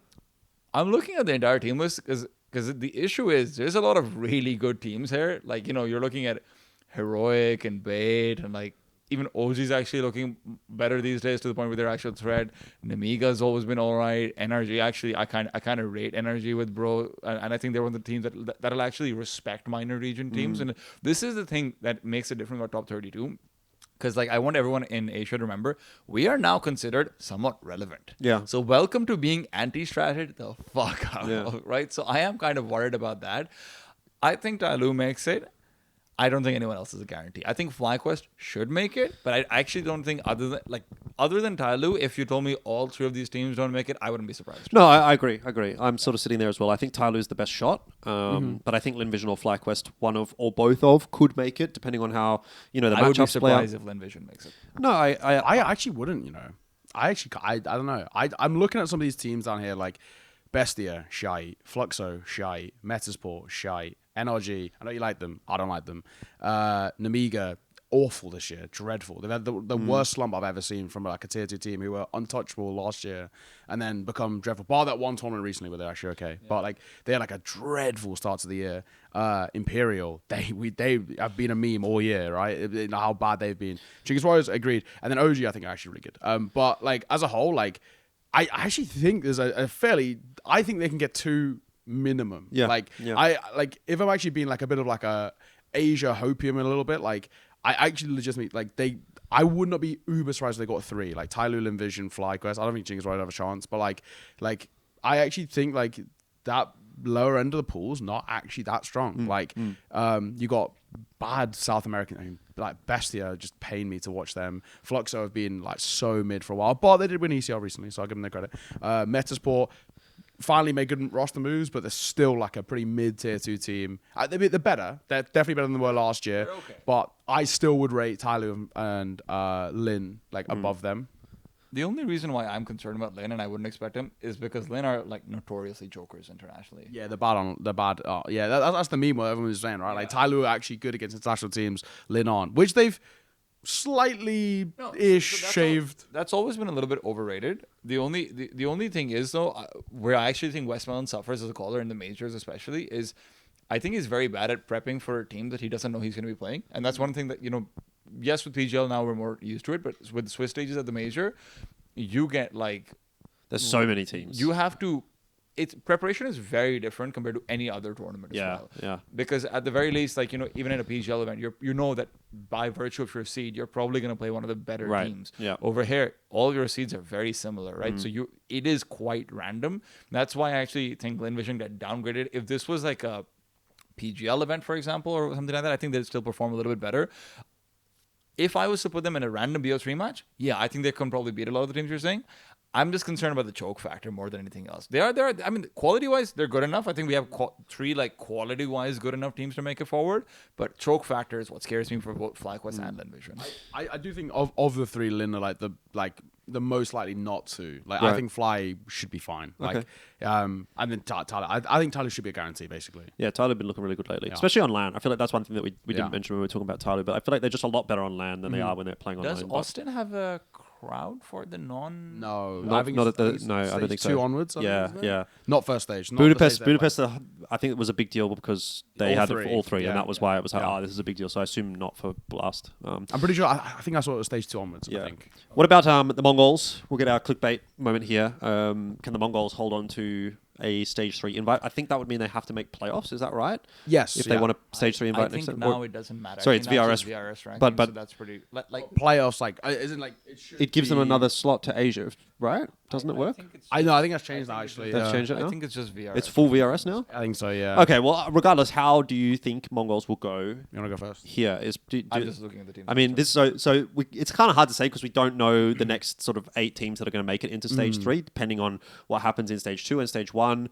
looking at the entire team list because the issue is there's a lot of really good teams here. You're looking at Heroic and Bait and even OG's actually looking better these days to the point where they're actual threat. Namiga's always been all right. NRG, actually, I kind of rate NRG with Bro, and I think they're one of the teams that'll actually respect minor region teams. And this is the thing that makes it different about top 32. Because I want everyone in Asia to remember, we are now considered somewhat relevant. Yeah. So welcome to being anti-stratted the fuck out, right? So I am kind of worried about that. I think Tyloo makes it. I don't think anyone else is a guarantee. I think FlyQuest should make it, but I actually don't think other than Tyloo, if you told me all 3 of these teams don't make it, I wouldn't be surprised. No, I agree. I'm sort of sitting there as well. I think Tyloo is the best shot, but I think Lynn Vision or FlyQuest, one of or both of, could make it depending on how the I would be matchups play out. surprised if Lynn Vision makes it. No, I actually wouldn't. I don't know. I'm looking at some of these teams down here like Bestia, shite. Fluxo, shite. Metasport, shite. NRG, I know you like them. I don't like them. Namiga, awful this year. Dreadful. They've had the worst slump I've ever seen from like a tier 2 team who were untouchable last year and then become dreadful. Bar that one tournament recently where they're actually okay. Yeah. But like they had like a dreadful start to the year. Imperial, they have been a meme all year, right? How bad they've been. Chinggis Warriors, agreed. And then OG, I think, are actually really good. But like as a whole, like I actually think there's I think they can get 2 minimum. I if I'm actually being like a bit of like a Asia hopium a little bit, like I actually legitimately I would not be uber surprised if they got 3. Like Tyloo Lynn Vision, FlyQuest. I don't think Jinx would have a chance, but like I actually think like that lower end of the pool's not actually that strong. You got bad South American, like Bestia just pain me to watch them. Fluxo have been like so mid for a while, but they did win ECL recently, so I'll give them their credit. Metasport finally made good roster moves, but they're still like a pretty mid tier 2 team. They're better. They're definitely better than they were last year. Okay. But I still would rate Tyloo and Lynn like above them. The only reason why I'm concerned about Lynn and I wouldn't expect him is because Lynn are like notoriously jokers internationally. Yeah, they're bad. That's the meme what everyone was saying, right? Yeah. Like Tyloo are actually good against international teams. Lynn aren't, which they've slightly-ish shaved. That's always been a little bit overrated. The only thing is though, where I actually think Westmoreland suffers as a caller in the majors, especially, is I think he's very bad at prepping for a team that he doesn't know he's going to be playing, and that's one thing that yes, with PGL now we're more used to it, but with Swiss stages at the major, you get like there's so many teams. You have to. Its preparation is very different compared to any other tournament as well. Yeah. Because at the very least, like even in a PGL event, you know that by virtue of your seed, you're probably going to play one of the better teams. Yeah. Over here, all your seeds are very similar, right? So it is quite random. That's why I actually think Lynn Vision got downgraded. If this was like a PGL event, for example, or something like that, I think they'd still perform a little bit better. If I was to put them in a random BO3 match, yeah, I think they can probably beat a lot of the teams you're saying. I'm just concerned about the choke factor more than anything else. They are. I mean, quality-wise, they're good enough. I think we have 3 like quality-wise good enough teams to make it forward. But choke factor is what scares me for both FlyQuest and Lynn Vision. I do think of the 3, Lynn are like the most likely not to. Like I think Fly should be fine. Like and then Tyler. I think Tyler should be a guarantee basically. Yeah, Tyler been looking really good lately, especially on LAN. I feel like that's one thing that we didn't mention when we were talking about Tyler, but I feel like they're just a lot better on LAN than they are when they're playing online. Does Austin have a crowd for the non? No, I don't think so. 2 onwards. Yeah. Not first stage. Not Budapest. I think it was a big deal because they had all 3, and that was why it was like, this is a big deal. So I assume not for Blast. I'm pretty sure. I think I saw it was stage 2 onwards. Yeah. I think. What about the Mongolz? We'll get our clickbait moment here. Can the Mongolz hold on to a stage 3 invite? I think that would mean they have to make playoffs. Is that right? Yes. If they want a stage 3 invite I think next now it doesn't matter. Sorry, it's VRS. VRS ranking, but so that's pretty like playoffs. Like isn't like it gives them another slot to Asia, right? Doesn't it work? I know. I think that's changed now. Actually, they've changed it now. I think it's just VRS. It's full VRS now. I think so. Yeah. Okay. Well, regardless, how do you think Mongolz will go? You want to go first? Here I'm just looking at the team. I mean, it's kind of hard to say because we don't know the next sort of 8 teams that are going to make it into stage 3, depending on what happens in stage 2 and stage 1.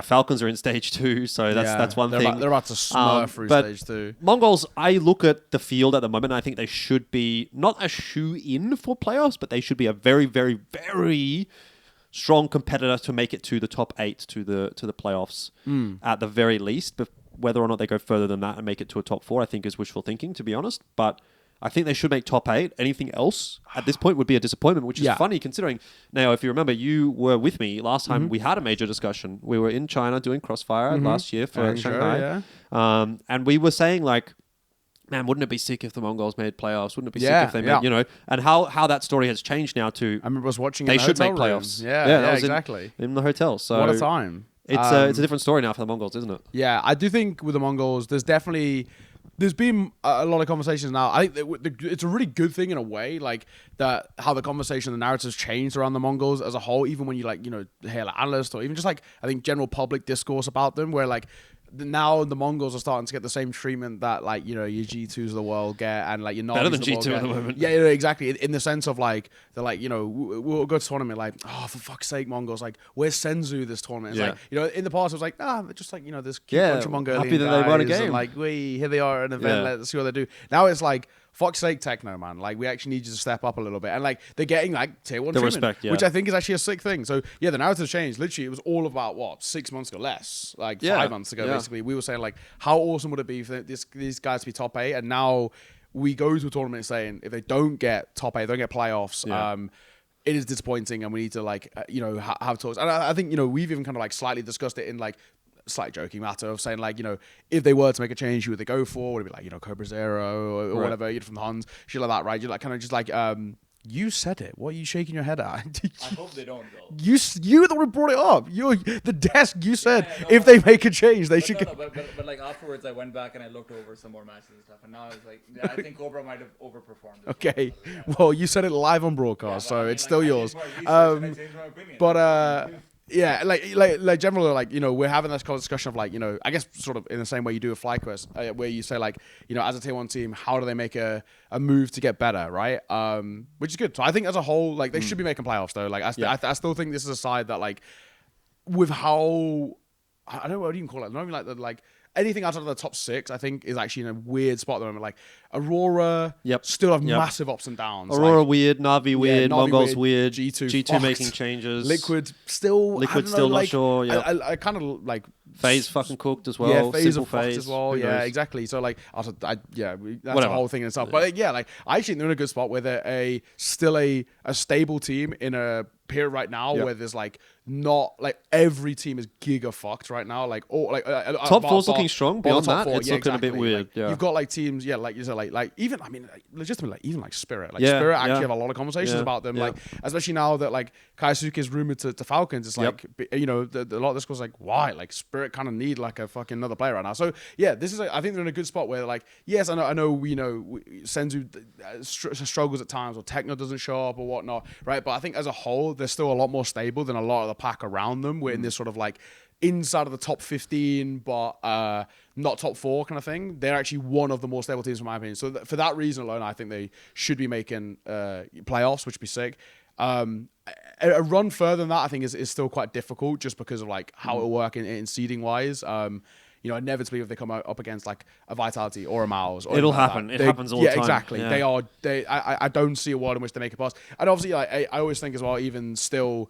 Falcons are in stage 2, so that's one thing. They're about to smurf through stage 2. Mongolz, I look at the field at the moment, and I think they should be not a shoe-in for playoffs, but they should be a very, very, very strong competitor to make it to the top 8 to the playoffs at the very least. But whether or not they go further than that and make it to a top 4, I think is wishful thinking, to be honest. But I think they should make top 8. Anything else at this point would be a disappointment, which is funny considering. Now, if you remember, you were with me last time we had a major discussion. We were in China doing Crossfire last year for Shanghai. And we were saying, like, man, wouldn't it be sick if the Mongolz made playoffs? Wouldn't it be sick if they made, and how that story has changed now to... I remember I was watching they in the should make hotel playoffs. Room. Yeah, exactly. In the hotel. So what a time. It's a different story now for the Mongolz, isn't it? Yeah, I do think with the Mongolz, there's been a lot of conversations now. I think it's a really good thing in a way, like that how the conversation, the narrative's changed around the Mongolz as a whole. Even when you hear like analysts or even just like I think general public discourse about them, where like now the Mongols are starting to get the same treatment that like your G2s of the world get, and like your Navis Better than of the world G2 at get. the moment. Yeah, exactly. In the sense of like they're like we'll go to tournament like, oh, for fuck's sake, Mongols, like where's Senzu this tournament? It's like in the past it was like just like this cute bunch of Mongolian happy that guys, they won a and, game. like here they are at an event, let's see what they do. Now it's like, fuck's sake, Techno, man. Like, we actually need you to step up a little bit. And, like, they're getting, like, tier 1 treatment, respect, which I think is actually a sick thing. So, yeah, the narrative's changed. Literally, it was all about, 6 months ago, less. Like, 5 months ago, basically. We were saying, like, how awesome would it be for these guys to be top 8? And now we go to a tournament saying, if they don't get top 8, they don't get playoffs, it is disappointing, and we need to, like, have talks. And I think, we've even kind of, like, slightly discussed it in, like, slight joking matter of saying, like, if they were to make a change, who would they go for? Would it be like, Cobra Zero or whatever, from the Huns, shit like that, right? You're like kind of just like, you said it. What are you shaking your head at? I hope they don't, though. You the one who brought it up. The desk. You said if they make a change, they should. But like afterwards, I went back and I looked over some more matches and stuff, and now I was like, I think Cobra might have overperformed. Okay, well, you said it live on broadcast, so it's still yours. Yeah, like generally, like, we're having this discussion of, like, I guess sort of in the same way you do with FlyQuest, where you say, like, as a tier 1 team, how do they make a move to get better, right? Which is good. So I think as a whole, like, they should be making playoffs, though. Like, I still think this is a side that, like, with how, I don't know what you can call it. Not even like anything outside of the top 6, I think, is actually in a weird spot at the moment. Like, Aurora still have massive ups and downs. Aurora like, weird, Navi weird, Navi Mongolz weird, G2 G2 making changes. Liquid still not sure. Yeah, I kind of like FaZe fucking cooked as well. Yeah, FaZe Simple are fucked FaZe as well. Who Yeah, knows? exactly. So like, that's Whatever. a whole thing in itself. But like, I actually think they're in a good spot where they're still a stable team in a period right now where there's like not like every team is giga fucked right now. Like Top 4's looking strong. Beyond top that, 4, it's looking a bit weird. Like, you've got like teams, like you said, like even legitimately, like even like Spirit, Spirit actually have a lot of conversations about them. Like, especially now that like Kaisuke is rumored to Falcons, it's like a lot of this was like, why? Like, Spirit kind of need like a fucking another player right now. So yeah, this is I think they're in a good spot where, like, yes, I know Senzu struggles at times, or Techno doesn't show up or whatnot, right? But I think as a whole, they're still a lot more stable than a lot of the pack around them. We're in this sort of like inside of the top 15, but not top 4 kind of thing. They're actually one of the more stable teams, in my opinion. So for that reason alone, I think they should be making playoffs, which would be sick. A run further than that, I think, is still quite difficult, just because of like how it'll work in seeding wise. Inevitably, if they come up against like a Vitality or a Mouse, it'll happen. It happens all the time. Yeah, exactly. Yeah. I don't see a world in which they make a pass. And obviously, like, I always think as well, even still,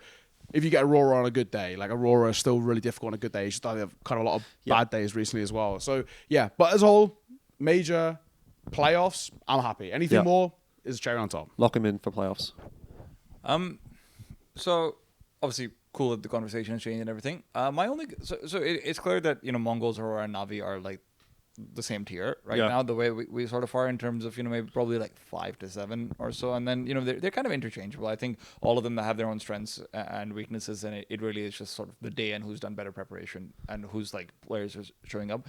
if you get Aurora on a good day, like Aurora is still really difficult on a good day. She's started to have kind of a lot of bad days recently as well. So yeah, but as a whole, major playoffs, I'm happy. Anything more is cherry on top. Lock him in for playoffs. So obviously cool that the conversation has changed and everything. It's clear that Mongolz, Aurora, and Navi are like the same tier right now. The way we sort of are in terms of maybe probably like 5 to 7 or so, and then they're kind of interchangeable. I think all of them have their own strengths and weaknesses, and it really is just sort of the day and who's done better preparation and who's like players are showing up.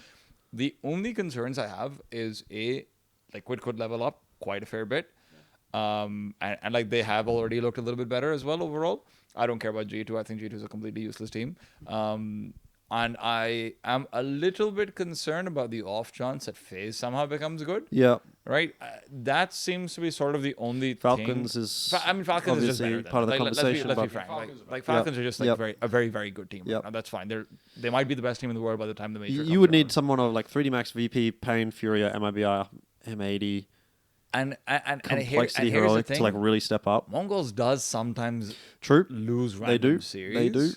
The only concerns I have is Liquid could level up quite a fair bit. And like they have already looked a little bit better as well overall. I don't care about G2. I think G2 is a completely useless team. And I am a little bit concerned about the off chance that FaZe somehow becomes good. Yeah. Right? That seems to be sort of the only Falcons thing. is Falcons is just better than part of the conversation. Let's be frank. Falcons are just like a very, very good team. Yep. And that's fine. They might be the best team in the world by the time the major You would need someone of like 3D Max, VP, Pain, Furia, MIBR, M80. And Complexity here's heroic the thing. to like really step up. Mongolz does sometimes They lose random do. series. They do.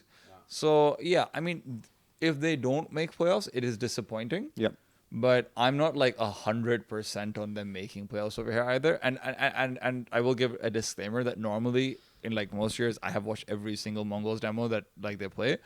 So yeah, I mean, if they don't make playoffs, it is disappointing. Yep. But I'm not like 100% on them making playoffs over here either. And I will give a disclaimer that normally in like most years I have watched every single Mongolz demo that like they play.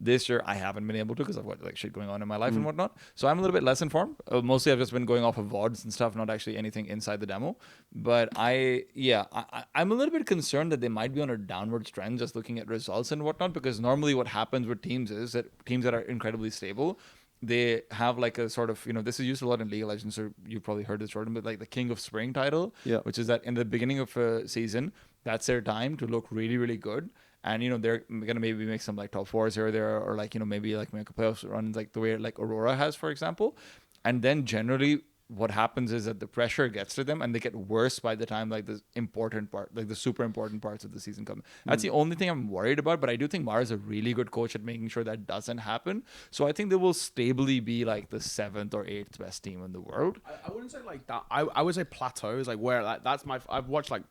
This year I haven't been able to because I've got like shit going on in my life and whatnot. So I'm a little bit less informed. Mostly I've just been going off of VODs and stuff, not actually anything inside the demo. But I'm a little bit concerned that they might be on a downward trend just looking at results and whatnot, because normally what happens with teams is that teams that are incredibly stable, they have like a sort of, this is used a lot in League of Legends, so you've probably heard this, Jordan, but like the King of Spring title, which is that in the beginning of a season, that's their time to look really, really good. and they're gonna maybe make some like top fours here or there, or like maybe like make a playoffs run like the way like Aurora has, for example. And then generally what happens is that the pressure gets to them and they get worse by the time like the important part, like the super important parts of the season come. That's the only thing I'm worried about. But I do think Mara's a really good coach at making sure that doesn't happen. So I think they will stably be like the 7th or 8th best team in the world. I wouldn't say like that. I would say plateau is like where like that's my. I've watched like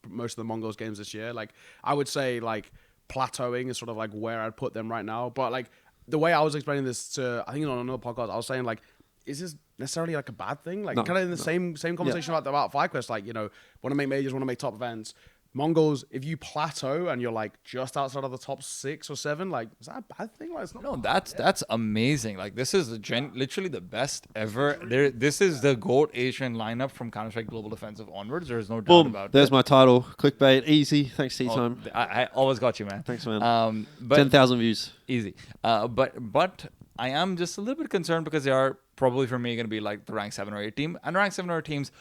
most of the Mongolz games this year. Like I would say like plateauing is sort of like where I'd put them right now. But like the way I was explaining this to, I think on another podcast, I was saying like, is this necessarily like a bad thing? Like kind of in the same conversation about FlyQuest, like, want to make majors, want to make top events. Mongolz, if you plateau and you're like just outside of the top 6 or 7, like, is that a bad thing? Like, it's not. No, that's amazing. Like, this is literally the best ever. This is the GOAT Asian lineup from Counter-Strike Global Offensive onwards. There's no doubt about it. There's my title. Clickbait. Easy. Thanks, T-Time. I always got you, man. Thanks, man. But 10,000 views. Easy. But I am just a little bit concerned because they are probably for me going to be like the rank 7 or 8 team. And rank 7 or 8 teams,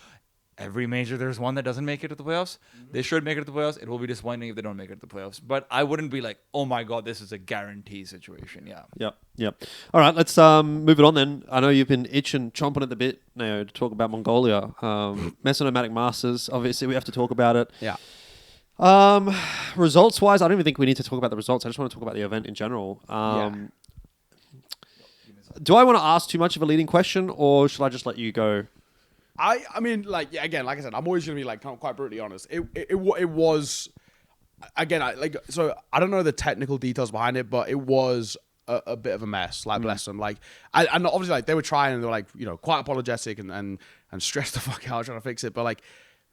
every major there's one that doesn't make it to the playoffs. They should make it to the playoffs. It will be disappointing if they don't make it to the playoffs. But I wouldn't be like, oh my God, this is a guarantee situation. Yeah. Yep. All right, let's move it on then. I know you've been chomping at the bit now to talk about Mongolia. MESA Nomadic Masters, obviously we have to talk about it. Yeah. Results-wise, I don't even think we need to talk about the results. I just want to talk about the event in general. Do I want to ask too much of a leading question, or should I just let you go? I mean, like, yeah, again, like I said, I'm always going to be like quite brutally honest. It was, again, so I don't know the technical details behind it, but it was a bit of a mess, like, bless them. Like, and obviously, like, they were trying and they were like, quite apologetic and stressed the fuck out trying to fix it. But like,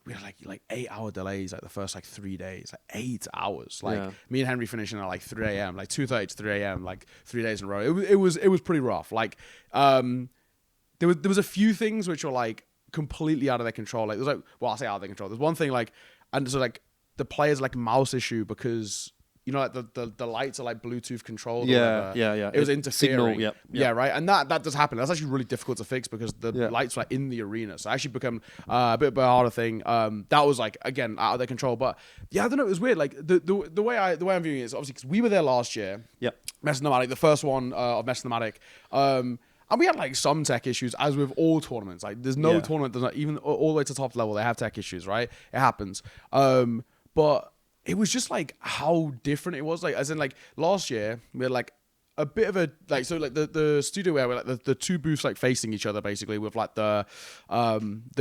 we had like 8-hour delays, like the first like 3 days, like 8 hours. Like me and Henry finishing at like 3 a.m., like 2:30 to 3 a.m., like 3 days in a row. It was pretty rough. Like, there was a few things which were like completely out of their control. Like, there's like, well, I'll say out of their control. There's one thing like, and so like the players like mouse issue because like the lights are like Bluetooth controlled. Yeah. It was interfering. Signal, Yeah, right. And that does happen. That's actually really difficult to fix because the lights are like in the arena. So it actually become a bit of a harder thing. That was like, again, out of their control. But yeah, I don't know. It was weird. Like the way I'm viewing it is obviously because we were there last year. Yep. MESA Nomadic, the first one of MESA Nomadic. And we had like some tech issues, as with all tournaments. Like, there's no tournament that's not even all the way to top level. They have tech issues, right? It happens. But it was just like how different it was. Like, as in like last year, we had like a bit of a like the studio where we're like the two booths like facing each other basically with like the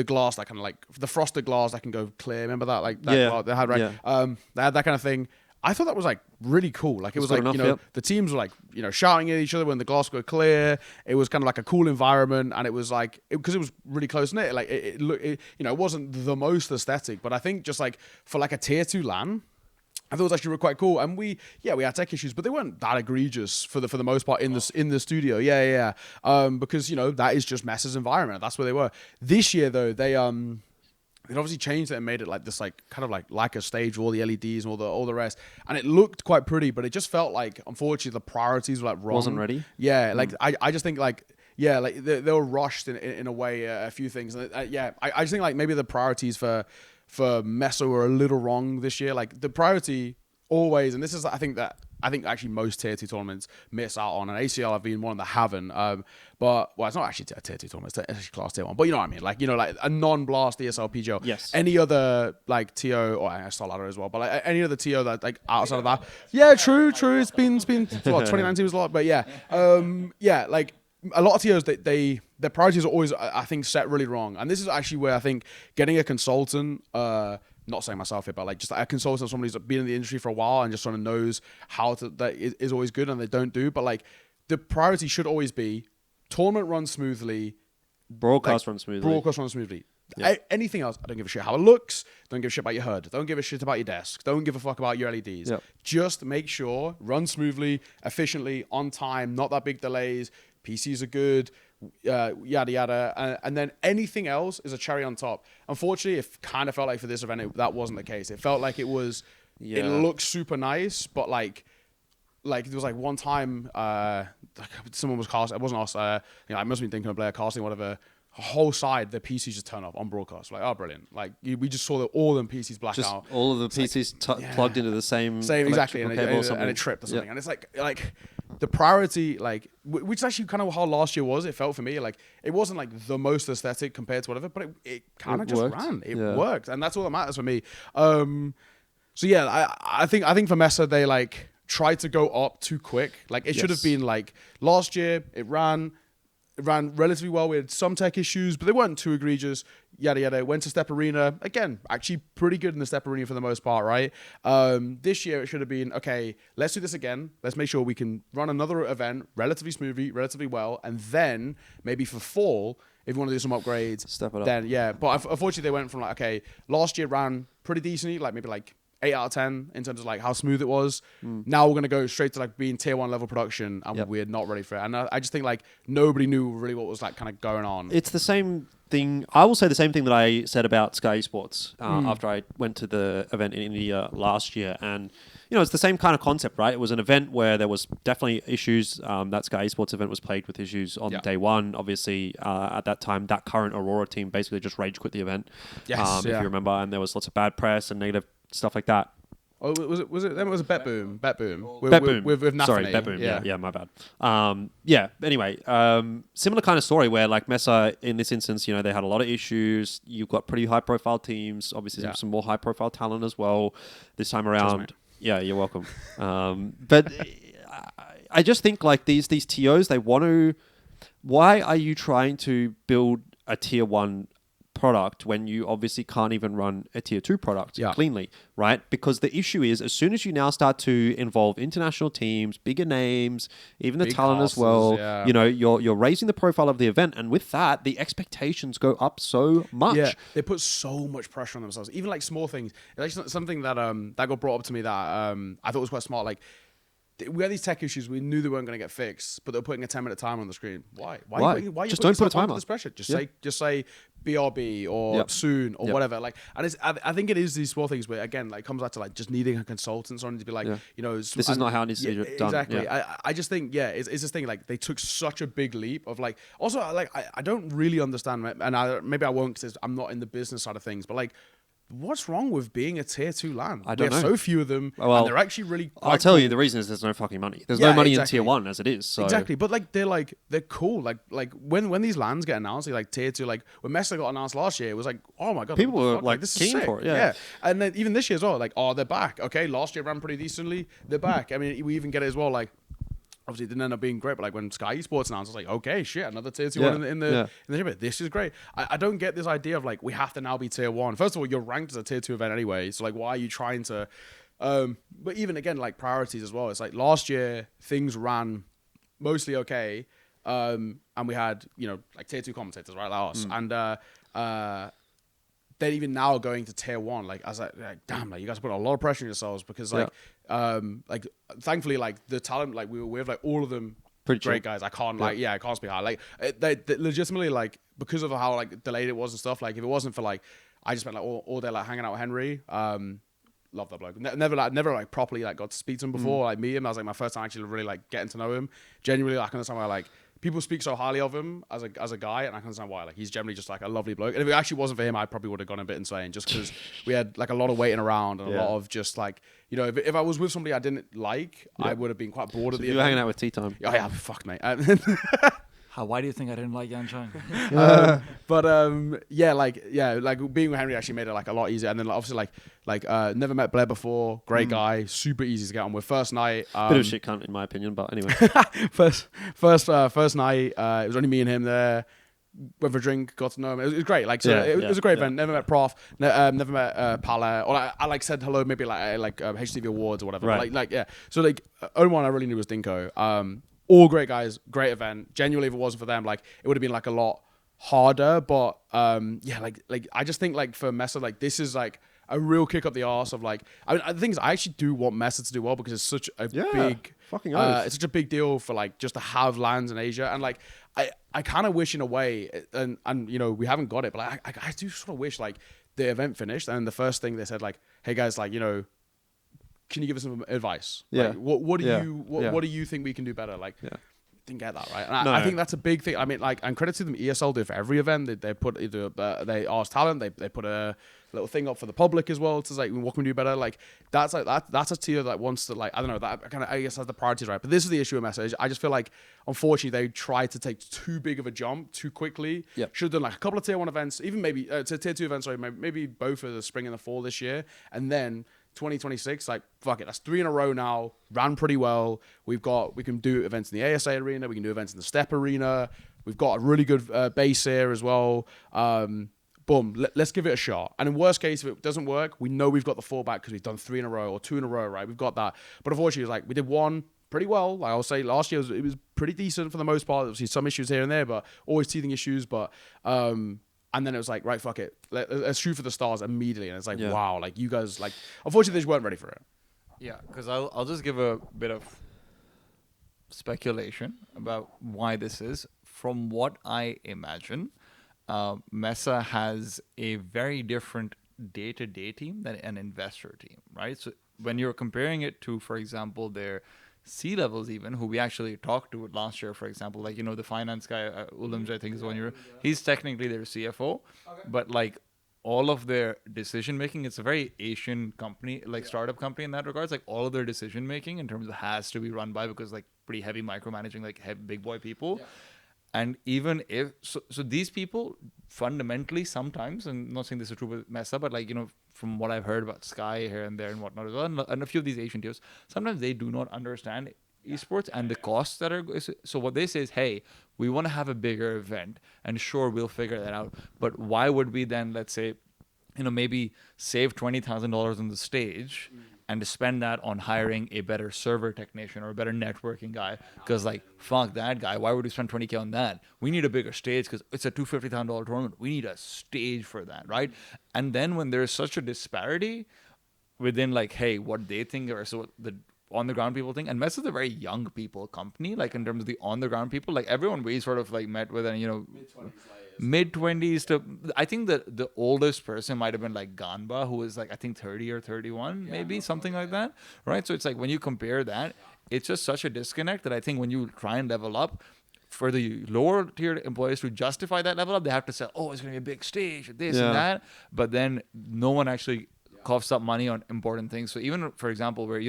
glass that kind of like the frosted glass that can go clear. Remember that glass they had, right? They had that kind of thing. I thought that was like really cool. Like, it was like, the teams were like, shouting at each other when the glass got clear. It was kind of like a cool environment. And it was like, because it was really close knit, like it wasn't the most aesthetic, but I think just like for like a tier 2 LAN, I thought it was actually quite cool. And we had tech issues, but they weren't that egregious for the most part in the studio. Yeah. Because, that is just MESA's environment. That's where they were. This year though, they obviously changed it and made it like this, like kind of like a stage with all the LEDs and all the rest, and it looked quite pretty, but it just felt like, unfortunately, the priorities were like wrong. Wasn't ready. Yeah, like I just think like like they were rushed in a way, a few things. And I just think like maybe the priorities for MESA were a little wrong this year. Like, the priority always, and this is I think actually most tier 2 tournaments miss out on, and ACL have been one that haven't. But it's not actually a tier 2 tournament, it's actually class tier 1. But you know what I mean? Like, like a non-blast ESL PGO. Yes. Any other like TO, or I Star Ladder as well, but like any other TO that like outside of that. Yeah, true. It's been what, 2019 was a lot, but like a lot of TOs, their priorities are always, I think, set really wrong. And this is actually where I think getting a consultant, not saying myself here, but like just a consultant, somebody who's been in the industry for a while and just sort of knows how to, that is always good, and they don't do. But like, the priority should always be tournament runs smoothly, broadcast runs smoothly. Yeah. Anything else, I don't give a shit how it looks. Don't give a shit about your HUD. Don't give a shit about your desk. Don't give a fuck about your LEDs. Yep. Just make sure, run smoothly, efficiently, on time, not that big delays. PCs are good, yada yada, and then anything else is a cherry on top. Unfortunately, it kind of felt like for this event that wasn't the case. It felt like it was. It looked super nice, but like there was like one time someone was casting. It wasn't us. I must have been thinking of Bleh casting whatever whole side, the PCs just turn off on broadcast. Like, oh, brilliant! Like we just saw that all them PCs black Just out. all of the PCs plugged into the same exactly, electrical cable or something. and it tripped or something. And it's like the priority, like which is actually kind of how last year was. It felt for me like it wasn't like the most aesthetic compared to whatever, but it kind of just worked. ran. It worked, and that's all that matters for me. So yeah, I think for MESA they like tried to go up too quick. Like it should have been like last year. It ran relatively well. We had some tech issues, but they weren't too egregious. Yada yada. Went to Step Arena again. Actually, pretty good in the Step Arena for the most part, right? This year it should have been okay. Let's do this again. Let's make sure we can run another event relatively smoothly, relatively well, and then maybe for fall, if you want to do some upgrades, step it up. Then yeah. But unfortunately, they went from like okay, last year ran pretty decently, like maybe like 8 out of 10 in terms of like how smooth it was. Now we're going to go straight to like being tier 1 level production, and we're not ready for it. And I just think like nobody knew really what was like kind of going on. It's the same thing. I will say the same thing that I said about Sky Esports after I went to the event in India last year. And, you know, it's the same kind of concept, right? It was an event where there was definitely issues. That Sky Esports event was plagued with issues on day one. Obviously, at that time, that current Aurora team basically just rage quit the event. If you remember. And there was lots of bad press and negative stuff like that. Oh, was it? Then it was a Bet Boom. Bet Boom. With Nafani. Sorry, Bet Boom. Yeah, my bad. Anyway, similar kind of story where like MESA in this instance, you know, they had a lot of issues. You've got pretty high profile teams, obviously some more high profile talent as well this time around. Yeah, you're welcome. But I just think like these TOs, they want to. Why are you trying to build a tier 1 product when you obviously can't even run a tier 2 product cleanly, right? Because the issue is as soon as you now start to involve international teams, bigger names, even the talent as well, you know, you're raising the profile of the event, and with that the expectations go up so much. Yeah, they put so much pressure on themselves. Even like small things. It's actually something that that got brought up to me that I thought was quite smart. Like we had these tech issues. We knew they weren't going to get fixed, but they're putting a 10-minute timer on the screen. Why? Why just don't put a timer. This pressure. Just say BRB or soon or whatever. Like, and I think it is these small things where again, like, comes back to like just needing a consultant, someone to be like, you know, this is not how it needs to be done. Exactly. I just think it's this thing like they took such a big leap of like. Also, like I don't really understand, and maybe I won't because I'm not in the business side of things, but like. What's wrong with being a tier 2 LAN? I don't know. We have so few of them, and they're actually really. I'll tell you, the reason is there's no fucking money. There's no money in tier 1 as it is. So. Exactly, but like they're cool. Like when these LANs get announced, like tier 2, like when MESA got announced last year, it was like, oh my god, people were like this keen for it. Yeah, and then even this year as well, like they're back. Okay, last year ran pretty decently. They're back. I mean, we even get it as well. Like obviously it didn't end up being great, but like when Sky Esports announced, I was like, okay, shit, another tier 2 one in the ship. This is great. I don't get this idea of like we have to now be tier 1. First of all, you're ranked as a tier 2 event anyway, so like why are you trying to? But even again, like priorities as well. It's like last year things ran mostly okay, and we had like tier 2 commentators, right, like us, and then even now going to tier 1, like I was like damn, like you guys put a lot of pressure on yourselves because like thankfully like the talent, like we have like all of them pretty great guys. I can't I can't speak high. Like they legitimately, like because of how like delayed it was and stuff, like if it wasn't for like I just spent like all day like hanging out with Henry. Love that bloke. Never like properly like got to speak to him before, like meet him. That was like my first time actually really like getting to know him. Genuinely, like I understand why like people speak so highly of him as a guy, and I can understand why. Like he's generally just like a lovely bloke. And if it actually wasn't for him, I probably would have gone a bit insane just because we had like a lot of waiting around and a lot of just like if I was with somebody I didn't like, I would have been quite bored of the. You were hanging out with Tea Time. Oh yeah, fuck mate. Why do you think I didn't like Yancheng? Like being with Henry actually made it like a lot easier. And then like, obviously like never met Bleh before, great guy, super easy to get on with. First night, bit of shit cunt in my opinion, but anyway. first night, it was only me and him there. Went for a drink, got to know him. It was great. Like it was a great event. Never met Prof. Never met Pala. Or I like said hello maybe like HTV Awards or whatever. Right. Like So like only one I really knew was Dinko. All great guys, great event. Genuinely, if it wasn't for them, like it would have been like a lot harder. But like I just think like for MESA, like this is like a real kick up the arse of like. I mean, the thing is, I actually do want MESA to do well because it's such a big fucking. It's such a big deal for like just to have lands in Asia, and like I kind of wish in a way, and we haven't got it, but like, I do sort of wish like the event finished and the first thing they said like, hey guys, like can you give us some advice? Yeah. Like, what do you think we can do better? Like, didn't get that, right? And No. I think that's a big thing. I mean, like, and credit to them, ESL did for every event. They put either they asked talent, they put a little thing up for the public as well to say what can we do better. Like that's a tier that wants to, like, I don't know, that kind of, I guess, has the priorities right. But this is the issue with message. I just feel like unfortunately they tried to take too big of a jump too quickly. Yep. Should have done like a couple of tier 1 events, even maybe tier 2 events. Sorry, maybe both for the spring and the fall this year, and then 2026, like, fuck it, that's 3 in a row now, ran pretty well. We can do events in the ASA arena, we can do events in the step arena, we've got a really good base here as well. Boom, let's give it a shot. And in worst case, if it doesn't work, we know we've got the fallback because we've done 3 in a row or 2 in a row, right? We've got that. But unfortunately, it's like we did 1 pretty well. Like I'll say last year it was pretty decent for the most part. Obviously some issues here and there, but always teething issues. But and then it was like, right, fuck it. Let's shoot for the stars immediately. And it's like, wow, like you guys, like, unfortunately, they just weren't ready for it. Yeah, because I'll just give a bit of speculation about why this is. From what I imagine, MESA has a very different day-to-day team than an investor team, right? So when you're comparing it to, for example, their C-levels even, who we actually talked to last year, for example, like, the finance guy, Ulamj, I think is 1 year. He's technically their CFO, but like all of their decision making, it's a very Asian company, like startup company in that regards. Like all of their decision making in terms of has to be run by, because like pretty heavy micromanaging, like big boy people. Yeah. And even if so these people fundamentally sometimes, and I'm not saying this is true with MESA, but like, from what I've heard about Sky here and there and whatnot as well, and a few of these Asian tiers, sometimes they do not understand esports and the costs that are. So what they say is, hey, we want to have a bigger event, and sure, we'll figure that out. But why would we then, let's say, maybe save $20,000 on the stage and to spend that on hiring a better server technician or a better networking guy? Because like, fuck that guy. Why would we spend $20K on that? We need a bigger stage because it's a $250,000 tournament. We need a stage for that, right? And then when there's such a disparity within like, hey, what they think or so the on the ground people think, and MESA is a very young people company, like in terms of the on the ground people, like everyone we sort of like met with, and mid-20s to, I think that the oldest person might have been like Ganba, who was like I think 30 or 31, maybe something like that, right? So it's like when you compare that, it's just such a disconnect that I think when you try and level up, for the lower tier employees to justify that level up, they have to say, oh, it's going to be a big stage, this and that, but then no one actually coughs up money on important things. So even for example, where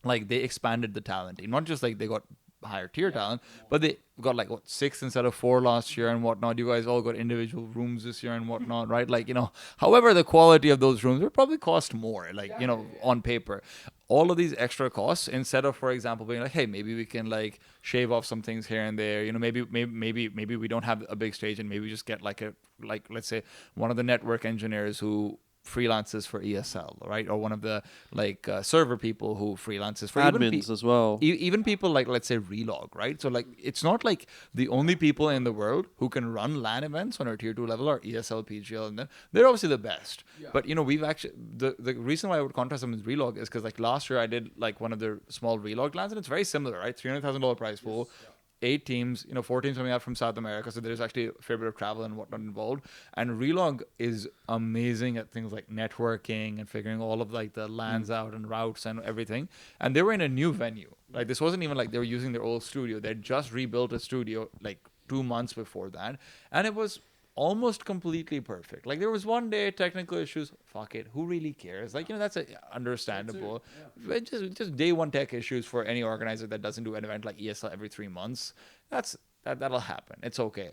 like they expanded the talent team, not just like they got higher tier talent, but they got like 6 instead of 4 last year and whatnot. You guys all got individual rooms this year and whatnot, right? Like, however, the quality of those rooms will probably cost more, like, on paper. All of these extra costs, instead of, for example, being like, hey, maybe we can like shave off some things here and there. Maybe we don't have a big stage, and maybe we just get like let's say one of the network engineers who freelances for ESL, right? Or one of the like server people who freelances for admins as well. Even people like, let's say, Relog, right? So like it's not like the only people in the world who can run LAN events on our tier 2 level are ESL, PGL, and they're obviously the best. Yeah. But we've actually the reason why I would contrast them with Relog is because like last year I did like one of their small Relog LANs, and it's very similar, right? $300,000 prize pool. Yes. 8 teams, 4 teams coming out from South America, so there's actually a fair bit of travel and whatnot involved. And Relog is amazing at things like networking and figuring all of like the LANs out and routes and everything. And they were in a new venue. Like this wasn't even like they were using their old studio. They just rebuilt a studio like 2 months before that, and it was almost completely perfect. Like there was one day technical issues. Fuck it, who really cares? Like that's understandable. Yeah. Just day one tech issues for any organizer that doesn't do an event like ESL every 3 months. That'll happen. It's okay.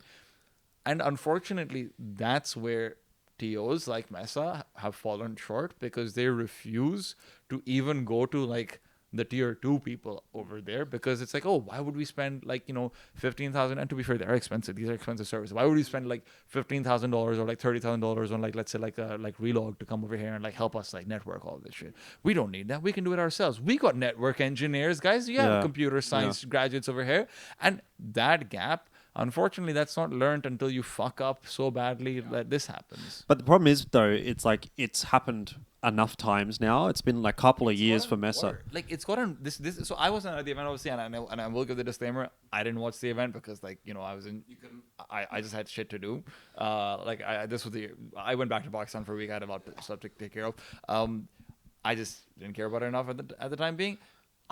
And unfortunately, that's where TOs like MESA have fallen short, because they refuse to even go to like the tier 2 people over there, because it's like, oh, why would we spend like $15,000? And to be fair, they're expensive. These are expensive services. Why would we spend like $15,000 or like $30,000 on like, let's say like Relog to come over here and like help us like network all this shit? We don't need that. We can do it ourselves. We got network engineers, guys. You have computer science graduates over here, and that gap, unfortunately, that's not learned until you fuck up so badly that this happens. But the problem is, though, it's like it's happened enough times now. It's been like a couple of years for MESA. Like it's gotten this. So I wasn't at the event, obviously, and I will give the disclaimer. I didn't watch the event because like I was in. I just had shit to do. I went back to Pakistan for a week. I had a lot of stuff to take care of. I just didn't care about it enough at the time being.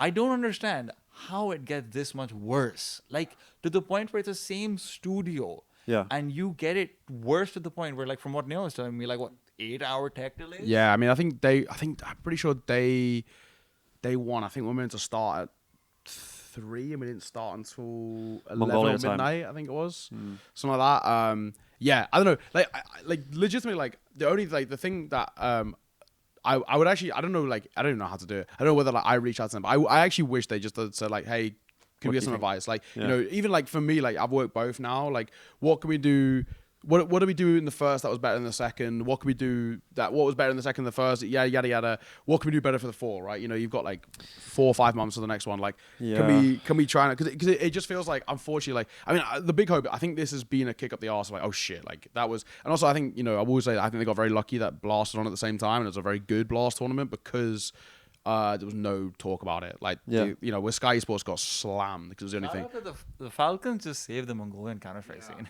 I don't understand how it gets this much worse. Like, to the point where it's the same studio. Yeah. And you get it worse to the point where, like, from what Neil was telling me, like, what, 8-hour tech delays? Yeah, I mean, I'm pretty sure day one, I think we're meant to start at 3 and we didn't start until 11 Mongolia or time. midnight, I think it was. Something like that. Yeah, I don't know. Like legitimately, like, the only, like, the thing that, I would actually, I don't know, like, I don't even know how to do it. I don't know whether, like, I reach out to them, but I actually wish they just said, like, hey, can we get some advice? Like, you know, even, like, for me, like, I've worked both now. Like, what can we do? What do we do in the first that was better than the second? What can we do what was better in the second than the first? Yada, yada. What can we do better for the fall, right? You know, you've got, like, 4 or 5 months for the next one. Like, can we try and, because it just feels like, unfortunately, like, I mean, the big hope, I think this has been a kick up the arse, like, oh shit, like, that was, and also I think, you know, I will say that I think they got very lucky that Blast was on at the same time, and it was a very good Blast tournament because there was no talk about it. Like, you know, where Sky Esports got slammed because it was the only thing. The Falcons just saved the Mongolian Counter-Strike scene.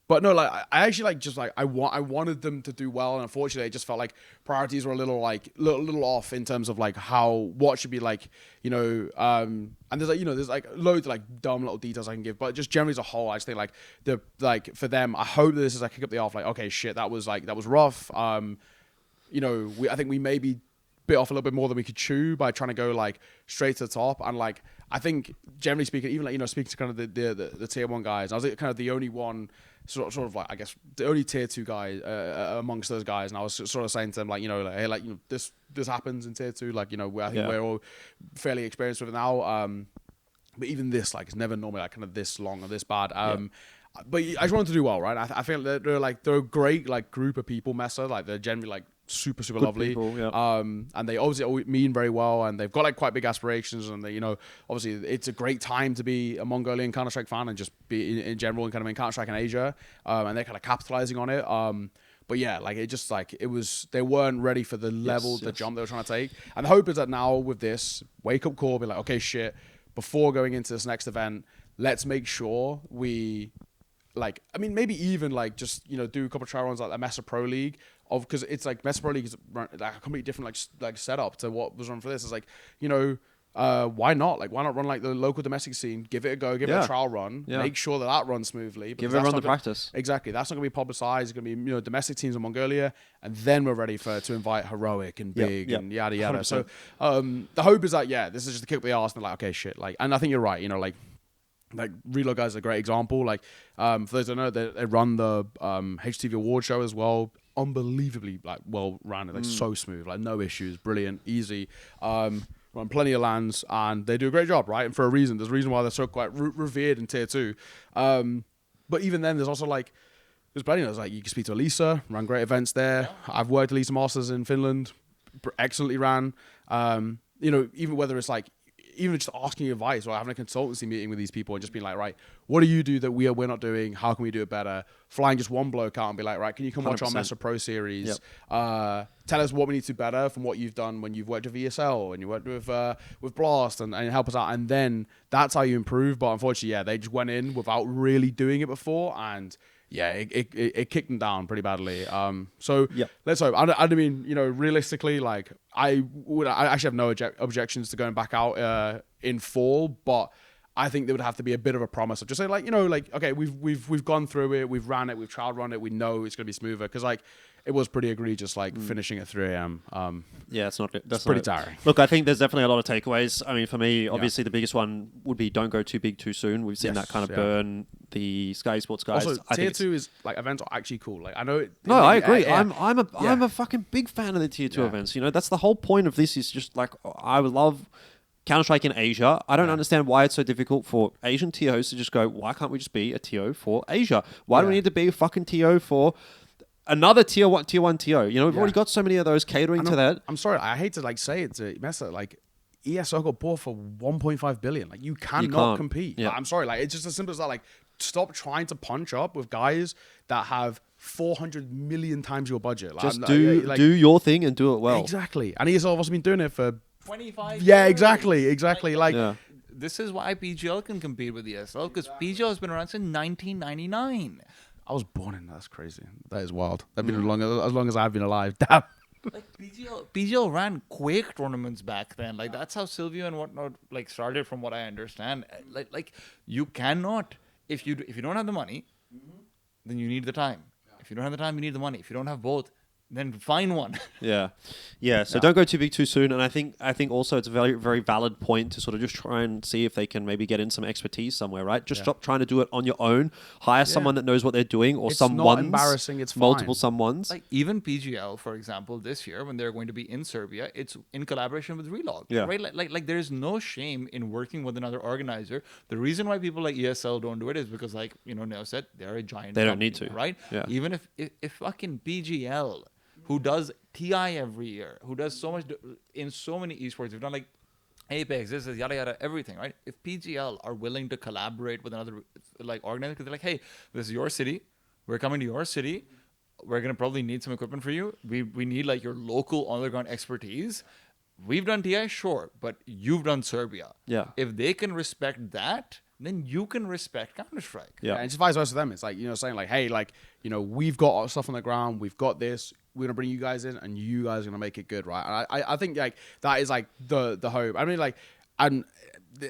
But no, like, I actually, like, just, like, I wanted them to do well, and unfortunately it just felt like priorities were a little, like, little off in terms of, like, what should be, like, you know, and there's, like, you know, there's, like, loads of, like, dumb little details I can give, but just generally as a whole, I just think, like, for them, I hope that this is, like, kick up the off, like, okay, shit, that was rough. You know, I think we maybe bit off a little bit more than we could chew by trying to go, like, straight to the top, and, like, I think, generally speaking, even, like, you know, speaking to kind of the tier 1 guys, I was kind of the only one, sort of like, I guess, the only tier 2 guy amongst those guys, and I was sort of saying to them, like, you know, like, hey, like, you know, this happens in tier 2, like, you know, I think we're all fairly experienced with it now, but even this, like, it's never normally, like, kind of this long or this bad. But I just wanted to do well, right? I feel like they're a great, like, group of people, MESA, like, they're generally, like, super Good lovely people, yeah. and they obviously always mean very well, and they've got, like, quite big aspirations, and they, you know, obviously it's a great time to be a Mongolian Counter-Strike fan and just be in general and kind of in Counter-Strike in Asia, and they're kind of capitalizing on it. But yeah, like, it just, like, it was, they weren't ready for the level, the jump they were trying to take, and the hope is that now with this wake up call, be like, okay, shit, before going into this next event, let's make sure we, like, I mean, maybe even, like, just, you know, do a couple of trial runs like the MESA Pro League, because it's like MESA Pro League is like a completely different, like setup to what was run for this. It's like, you know, why not? Like, why not run, like, the local domestic scene, give it a go, give it a trial run, make sure that runs smoothly. Give everyone the practice. Exactly. That's not going to be publicized. It's going to be, you know, domestic teams in Mongolia, and then we're ready to invite Heroic and Big and yada, yada. 100%. So the hope is that, this is just a kick up the arse, and they're like, okay, shit. Like, and I think you're right, you know, like Reload Guys is a great example. Like, for those that know, they run the HTV award show as well. Unbelievably, like, well ran, like, so smooth, like, no issues, brilliant, easy. Run plenty of lands, and they do a great job, right? And for a reason. There's a reason why they're so quite revered in tier 2. But even then, there's also, like, there's plenty. There's, like, you can speak to Elisa, ran great events there. I've worked Elisa Masters in Finland, excellently ran. You know, even whether it's, like, even just asking advice or having a consultancy meeting with these people and just being like, right, what do you do that we're not doing? How can we do it better? Flying just one bloke out and be like, right, can you come watch our 100%. MESA Pro series? Tell us what we need to do better from what you've done when you've worked with ESL and you worked with Blast and help us out. And then that's how you improve. But unfortunately, they just went in without really doing it before, and it kicked them down pretty badly. So let's hope. I mean, you know, realistically, like, I actually have no objections to going back out in fall, but I think there would have to be a bit of a promise of just saying, like, you know, like, okay, we've gone through it, we've ran it, we've trial run it, we know it's going to be smoother, because, like, it was pretty egregious, like, finishing at 3 a.m. It's not. That's pretty tiring. Look, I think there's definitely a lot of takeaways. I mean, for me, obviously, the biggest one would be don't go too big too soon. We've seen that kind of burn the Sky Sports guys. Also, tier 2 is, like, events are actually cool. Like, I know. I agree. I'm a fucking big fan of the tier 2 events. You know, that's the whole point of this. Is just like, I would love Counter-Strike in Asia. I don't understand why it's so difficult for Asian TOs to just go, why can't we just be a TO for Asia? Why do we need to be a fucking TO for another tier 1 TO? You know, we've already got so many of those catering to that. I'm sorry, I hate to, like, say it to MESA, like, ESL got bought for 1.5 billion. Like, you cannot compete. Like, I'm sorry, like, it's just as simple as that. Like, stop trying to punch up with guys that have 400 million times your budget. Like, just do your thing and do it well. Exactly. And ESL have also been doing it for 25 years. Exactly. Like, this is why PGL can compete with ESL, because PGL has been around since 1999. I was born in. That's crazy. That is wild. That's been as long as I've been alive. Damn. Like PGL ran Quake tournaments back then. Like that's how Silvio and whatnot like started, from what I understand. Like you cannot, if you don't have the money, then you need the time. If you don't have the time, you need the money. If you don't have both, then find one. Yeah. So don't go too big too soon. And I think also it's a very, very valid point to sort of just try and see if they can maybe get in some expertise somewhere, right? Just stop trying to do it on your own. Hire someone that knows what they're doing, or It's someone's not embarrassing. It's multiple fine. someone's. Like even PGL, for example, this year when they're going to be in Serbia, it's in collaboration with Relog. Yeah. Right? Like there is no shame in working with another organizer. The reason why people like ESL don't do it is because, like, you know, Neo said, they're a giant They don't company, need to. right? Yeah. Even if fucking PGL, who does TI every year, who does so much in so many esports, we've done like Apex, this is yada yada, everything, right? If PGL are willing to collaborate with another like organizer, because they're like, hey, this is your city, we're coming to your city, we're gonna probably need some equipment for you. We need like your local on the ground expertise. We've done TI, sure, but you've done Serbia. Yeah. If they can respect that, then you can respect Counter-Strike. Yeah. And it's vice versa for them. It's like, you know, saying like, hey, like, you know, we've got our stuff on the ground, we've got this, we're gonna bring you guys in, and you guys are gonna make it good, right? And I think like that is like the hope. I mean, like, and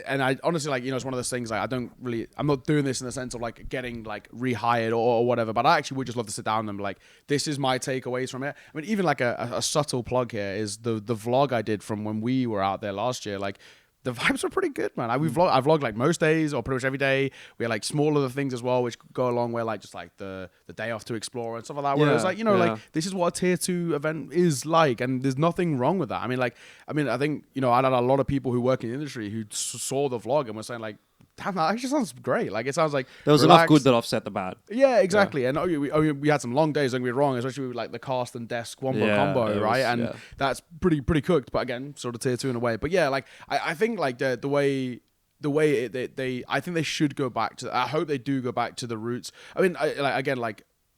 I honestly, like, you know, it's one of those things, like, I'm not doing this in the sense of like getting like rehired or whatever, but I actually would just love to sit down and be like, this is my takeaways from it. I mean, even like a subtle plug here is the vlog I did from when we were out there last year. Like, the vibes were pretty good, man. I vlog like most days or pretty much every day. We had like smaller things as well, which go along where like just like the day off to explore and stuff like that. Where it's like, you know, like this is what a tier 2 event is like, and there's nothing wrong with that. I mean, I think, you know, I had a lot of people who work in the industry who saw the vlog and were saying like, damn, that actually sounds great. Like, it sounds like There was enough good that offset the bad. Yeah, exactly. Yeah. And we had some long days, don't get me wrong, especially with like the cast and desk wombo combo, right? And that's pretty cooked. But again, sort of tier 2 in a way. But yeah, like I think like the way I think they should go back to. I hope they do go back to the roots. I mean,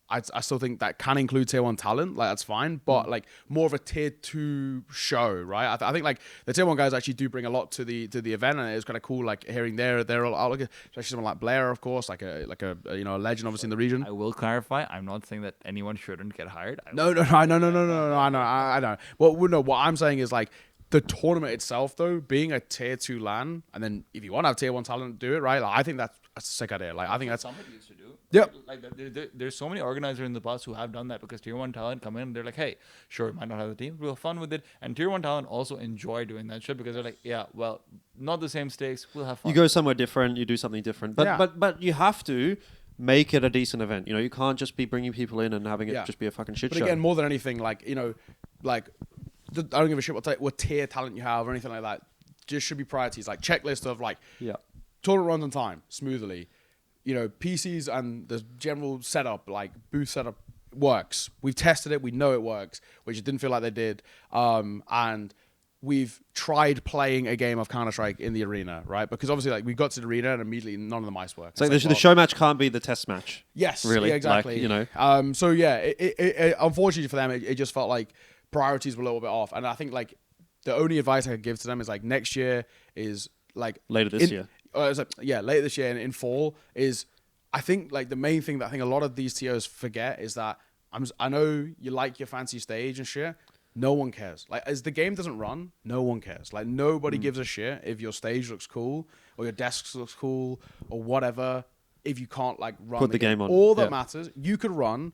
I still think that can include tier 1 talent, like that's fine, but like more of a tier 2 show, right? I think like the tier 1 guys actually do bring a lot to the event, and it's kind of cool like hearing their outlook, especially someone like Bleh, of course, like a you know, a legend obviously in the region. I will clarify, I'm not saying that anyone shouldn't get hired. No, I know. Well, no, what I'm saying is like the tournament itself, though, being a tier 2 LAN, and then if you want to have tier 1 talent, do it, right? Like, I think that's a sick idea. Like, I think that's somebody used to do. Yep. Like there's so many organizers in the past who have done that, because tier 1 talent come in and they're like, hey, sure, might not have the team, we'll have fun with it. And tier 1 talent also enjoy doing that shit, because they're like, yeah, well, not the same stakes, we'll have fun. You go somewhere different, you do something different. But you have to make it a decent event. You know, you can't just be bringing people in and having it just be a fucking shit show. But again, more than anything, like, you know, like, I don't give a shit what tier talent you have or anything like that. Just should be priorities, like checklist of like tournament runs on time, smoothly. You know, PCs and the general setup, like booth setup, works. We've tested it. We know it works, which it didn't feel like they did. And we've tried playing a game of Counter-Strike in the arena, right? Because obviously, like, we got to the arena and immediately none of the mice work. So like, the show match can't be the test match. Yes, really, yeah, exactly. Like, you know. So yeah, it unfortunately for them, it just felt like priorities were a little bit off. And I think like the only advice I could give to them is like next year is like later this year. Later this year and in fall is, I think like the main thing that I think a lot of these TOs forget is that I know you like your fancy stage and shit. No one cares. Like, as the game doesn't run, no one cares. Like, nobody gives a shit if your stage looks cool or your desk looks cool or whatever. If you can't like run the game on, all that matters, you could run.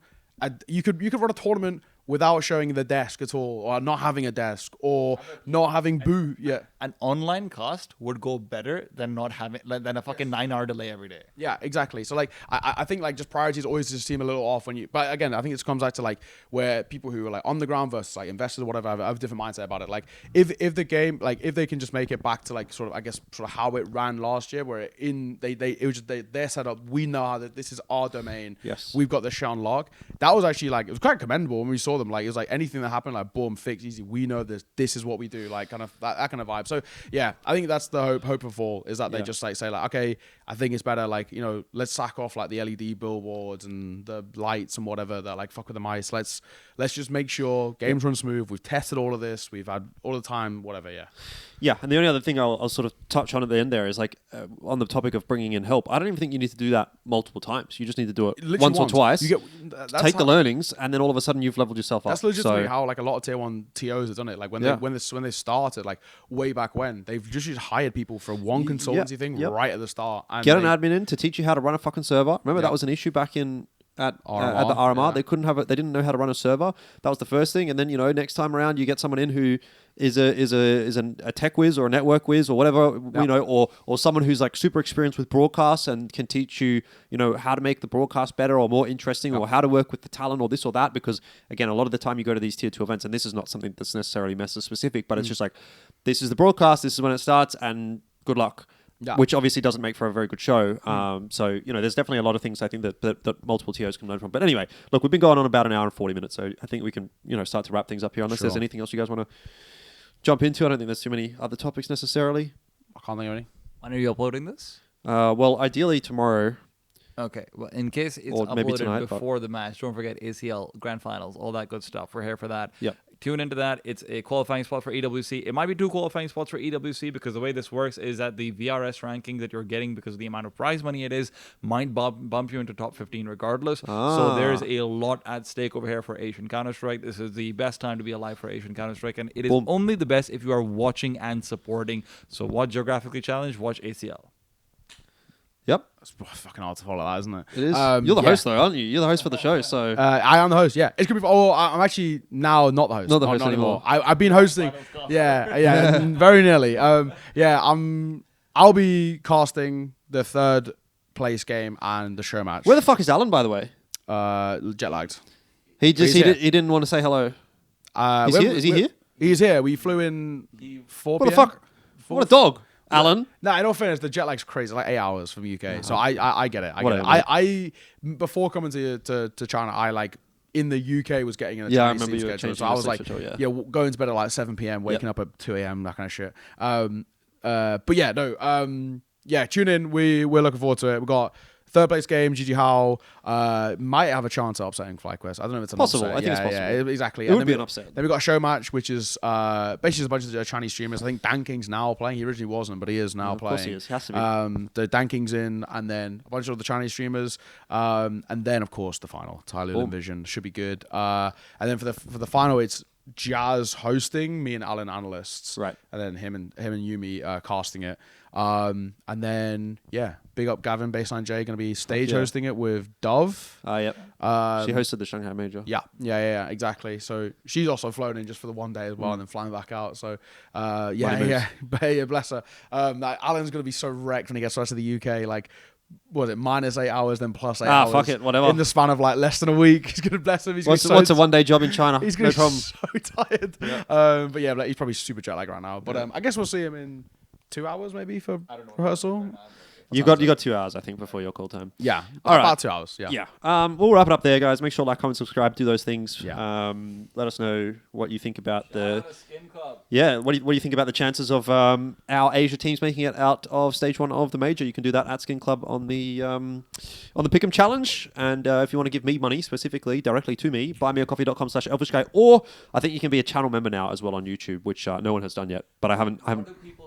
You could run a tournament without showing the desk at all, or not having a desk, or not having boot. Yeah, an online cast would go better than not having than a fucking 9-hour delay every day. Yeah, exactly. So like, I think like just priorities always just seem a little off when you. But again, I think it comes back to like where people who are like on the ground versus like investors or whatever have a different mindset about it. Like if the game, like if they can just make it back to like sort of, I guess, sort of how it ran last year, where it was just their setup. We know how that this is our domain. Yes, we've got the shit on lock. That was actually like, it was quite commendable when we saw them. Like, it was like anything that happened, like boom, fix, easy. We know this is what we do. Like kind of that kind of vibe. So yeah, I think that's the hope of fall, is that they just like say like, okay, I think it's better, like, you know, let's sack off like the LED billboards and the lights and whatever that like fuck with the mice. Let's just make sure games run smooth. We've tested all of this. We've had all the time, whatever. Yeah, and the only other thing I'll sort of touch on at the end there is like on the topic of bringing in help. I don't even think you need to do that multiple times. You just need to do it once or twice. Take the learnings, and then all of a sudden you've leveled your yourself up. That's legitimately So, how like a lot of tier 1 TOs have done it. Like when Yeah. they started, like way back when, they've just hired people for one consultancy thing right at the start. And get an admin in to teach you how to run a fucking server. Remember that Yep. was an issue back in at the RMR, RMR. yeah. They couldn't have it. They didn't know how to run a server. That was the first thing. And then next time around, you get someone in who is a tech whiz or a network whiz or whatever, or someone who's like super experienced with broadcasts and can teach you, how to make the broadcast better or more interesting or how to work with the talent or this or that. Because again, a lot of the time you go to these tier 2 events, and this is not something that's necessarily MESA specific, but it's just like, this is the broadcast, this is when it starts, and good luck. Yeah. Which obviously doesn't make for a very good show. So, there's definitely a lot of things I think that multiple TOs can learn from. But anyway, look, we've been going on about an hour and 40 minutes, so I think we can, start to wrap things up here unless there's anything else you guys want to jump into. I don't think there's too many other topics necessarily. I can't think of any. When are you uploading this? Well, ideally tomorrow. Okay. Well, in case it's Or maybe uploaded tonight, but- before the match, don't forget ACL, Grand Finals, all that good stuff. We're here for that. Yep. Tune into that. It's a qualifying spot for EWC. It might be 2 qualifying spots for EWC because the way this works is that the VRS ranking that you're getting because of the amount of prize money it is might bump you into top 15 regardless. So there's a lot at stake over here for Asian Counter-Strike. This is the best time to be alive for Asian Counter-Strike, and it is only the best if you are watching and supporting. So watch Geographically Challenged, watch ACL. Yep. It's fucking hard to follow that, isn't it? It is. You're the host, though, aren't you? You're the host for the show, so... I am the host, yeah. It's gonna be... Oh, I'm actually now not the host. Not the host anymore. I've been hosting... Yeah, very nearly. I'll be casting the 3rd place game and the show match. Where the fuck is Alan, by the way? Jet lagged. He didn't want to say hello. He's here? Is he here? He's here. We flew in 4 What the p.m. fuck? What a dog. Alan? No, in all fairness, the jet lag's crazy. Like 8 hours from the UK. So I get it. Whatever. I before coming to China, I like in the UK was getting in a Yeah, I Chinese remember sleep you were schedule. changing So I your was sleep like, schedule, going to bed at like 7 p.m, waking up at 2 a.m, that kind of shit. Tune in. We're looking forward to it. We got 3rd place game, JiJieHao. Might have a chance of upsetting FlyQuest. I don't know if it's an Possible. upset. I think it's possible. Yeah, exactly. It would be an upset. Then we got a show match, which is basically just a bunch of Chinese streamers. I think Danking's now playing. He originally wasn't, but he is now playing. Of course he is. He has to be. The Danking's in, and then a bunch of the Chinese streamers, and then of course the final, Tyloo Lynn Vision should be good. And then for the final, it's Jazz hosting, me and Alan analysts, Right. and then him and Yumi casting it. And then big up Gavin Baseline J, going to be stage hosting it with Dove. Yep. She hosted the Shanghai Major. Yeah, exactly. So she's also flown in just for the one day as well, and then flying back out. So bless her. Alan's going to be so wrecked when he gets to the rest of the UK. Like, what was it, -8 hours, then +8 hours. Fuck it, whatever. In the span of like less than a week. He's going to bless him. What's a one-day job in China? He's going to No be problem. so tired. Yeah. But he's probably super jet lagged right now. But I guess we'll see him in 2 hours maybe for rehearsal. You got 2 hours, I think, before your call time. Yeah, All right. about 2 hours. Yeah. Yeah. We'll wrap it up there, guys. Make sure like, comment, subscribe, do those things. Yeah. Let us know what you think about the. Skinclub. Yeah. What do you think about the chances of our Asia teams making it out of stage 1 of the major? You can do that at Skinclub on the Pick'em challenge. And if you want to give me money specifically directly to me, buymeacoffee.com/Elfishguy, or I think you can be a channel member now as well on YouTube, which no one has done yet. But I haven't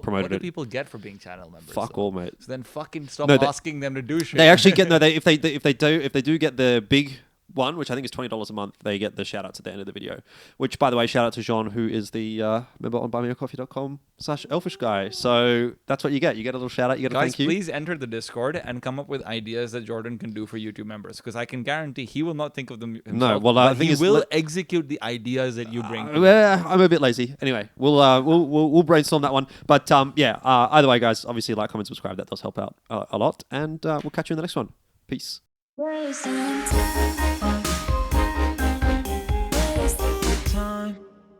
promoted What do it. people get for being channel members? Fuck all, mate. So then fucking stop No, asking them to do shit. They actually get if they do get the big one, which I think is $20 a month, they get the shout outs at the end of the video. Which, by the way, shout out to Jean, who is the member on buymeacoffee.com/Elfishguy. So that's what you get. You get a little shout out. You get a Guys, thank you. please enter the Discord and come up with ideas that Jordan can do for YouTube members, because I can guarantee he will not think of them himself. No, well, I but think he will execute the ideas that you bring. Well, I'm a bit lazy. Anyway, we'll brainstorm that one. But either way, guys, obviously like, comment, subscribe. That does help out a lot. And we'll catch you in the next one. Peace.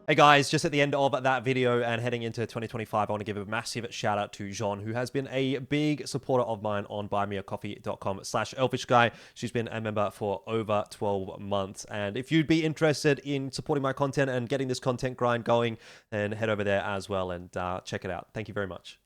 Hey guys, just at the end of that video and heading into 2025, I want to give a massive shout out to Jean, who has been a big supporter of mine on buymeacoffee.com/Elfishguy. She's been a member for over 12 months. And if you'd be interested in supporting my content and getting this content grind going, then head over there as well and check it out. Thank you very much.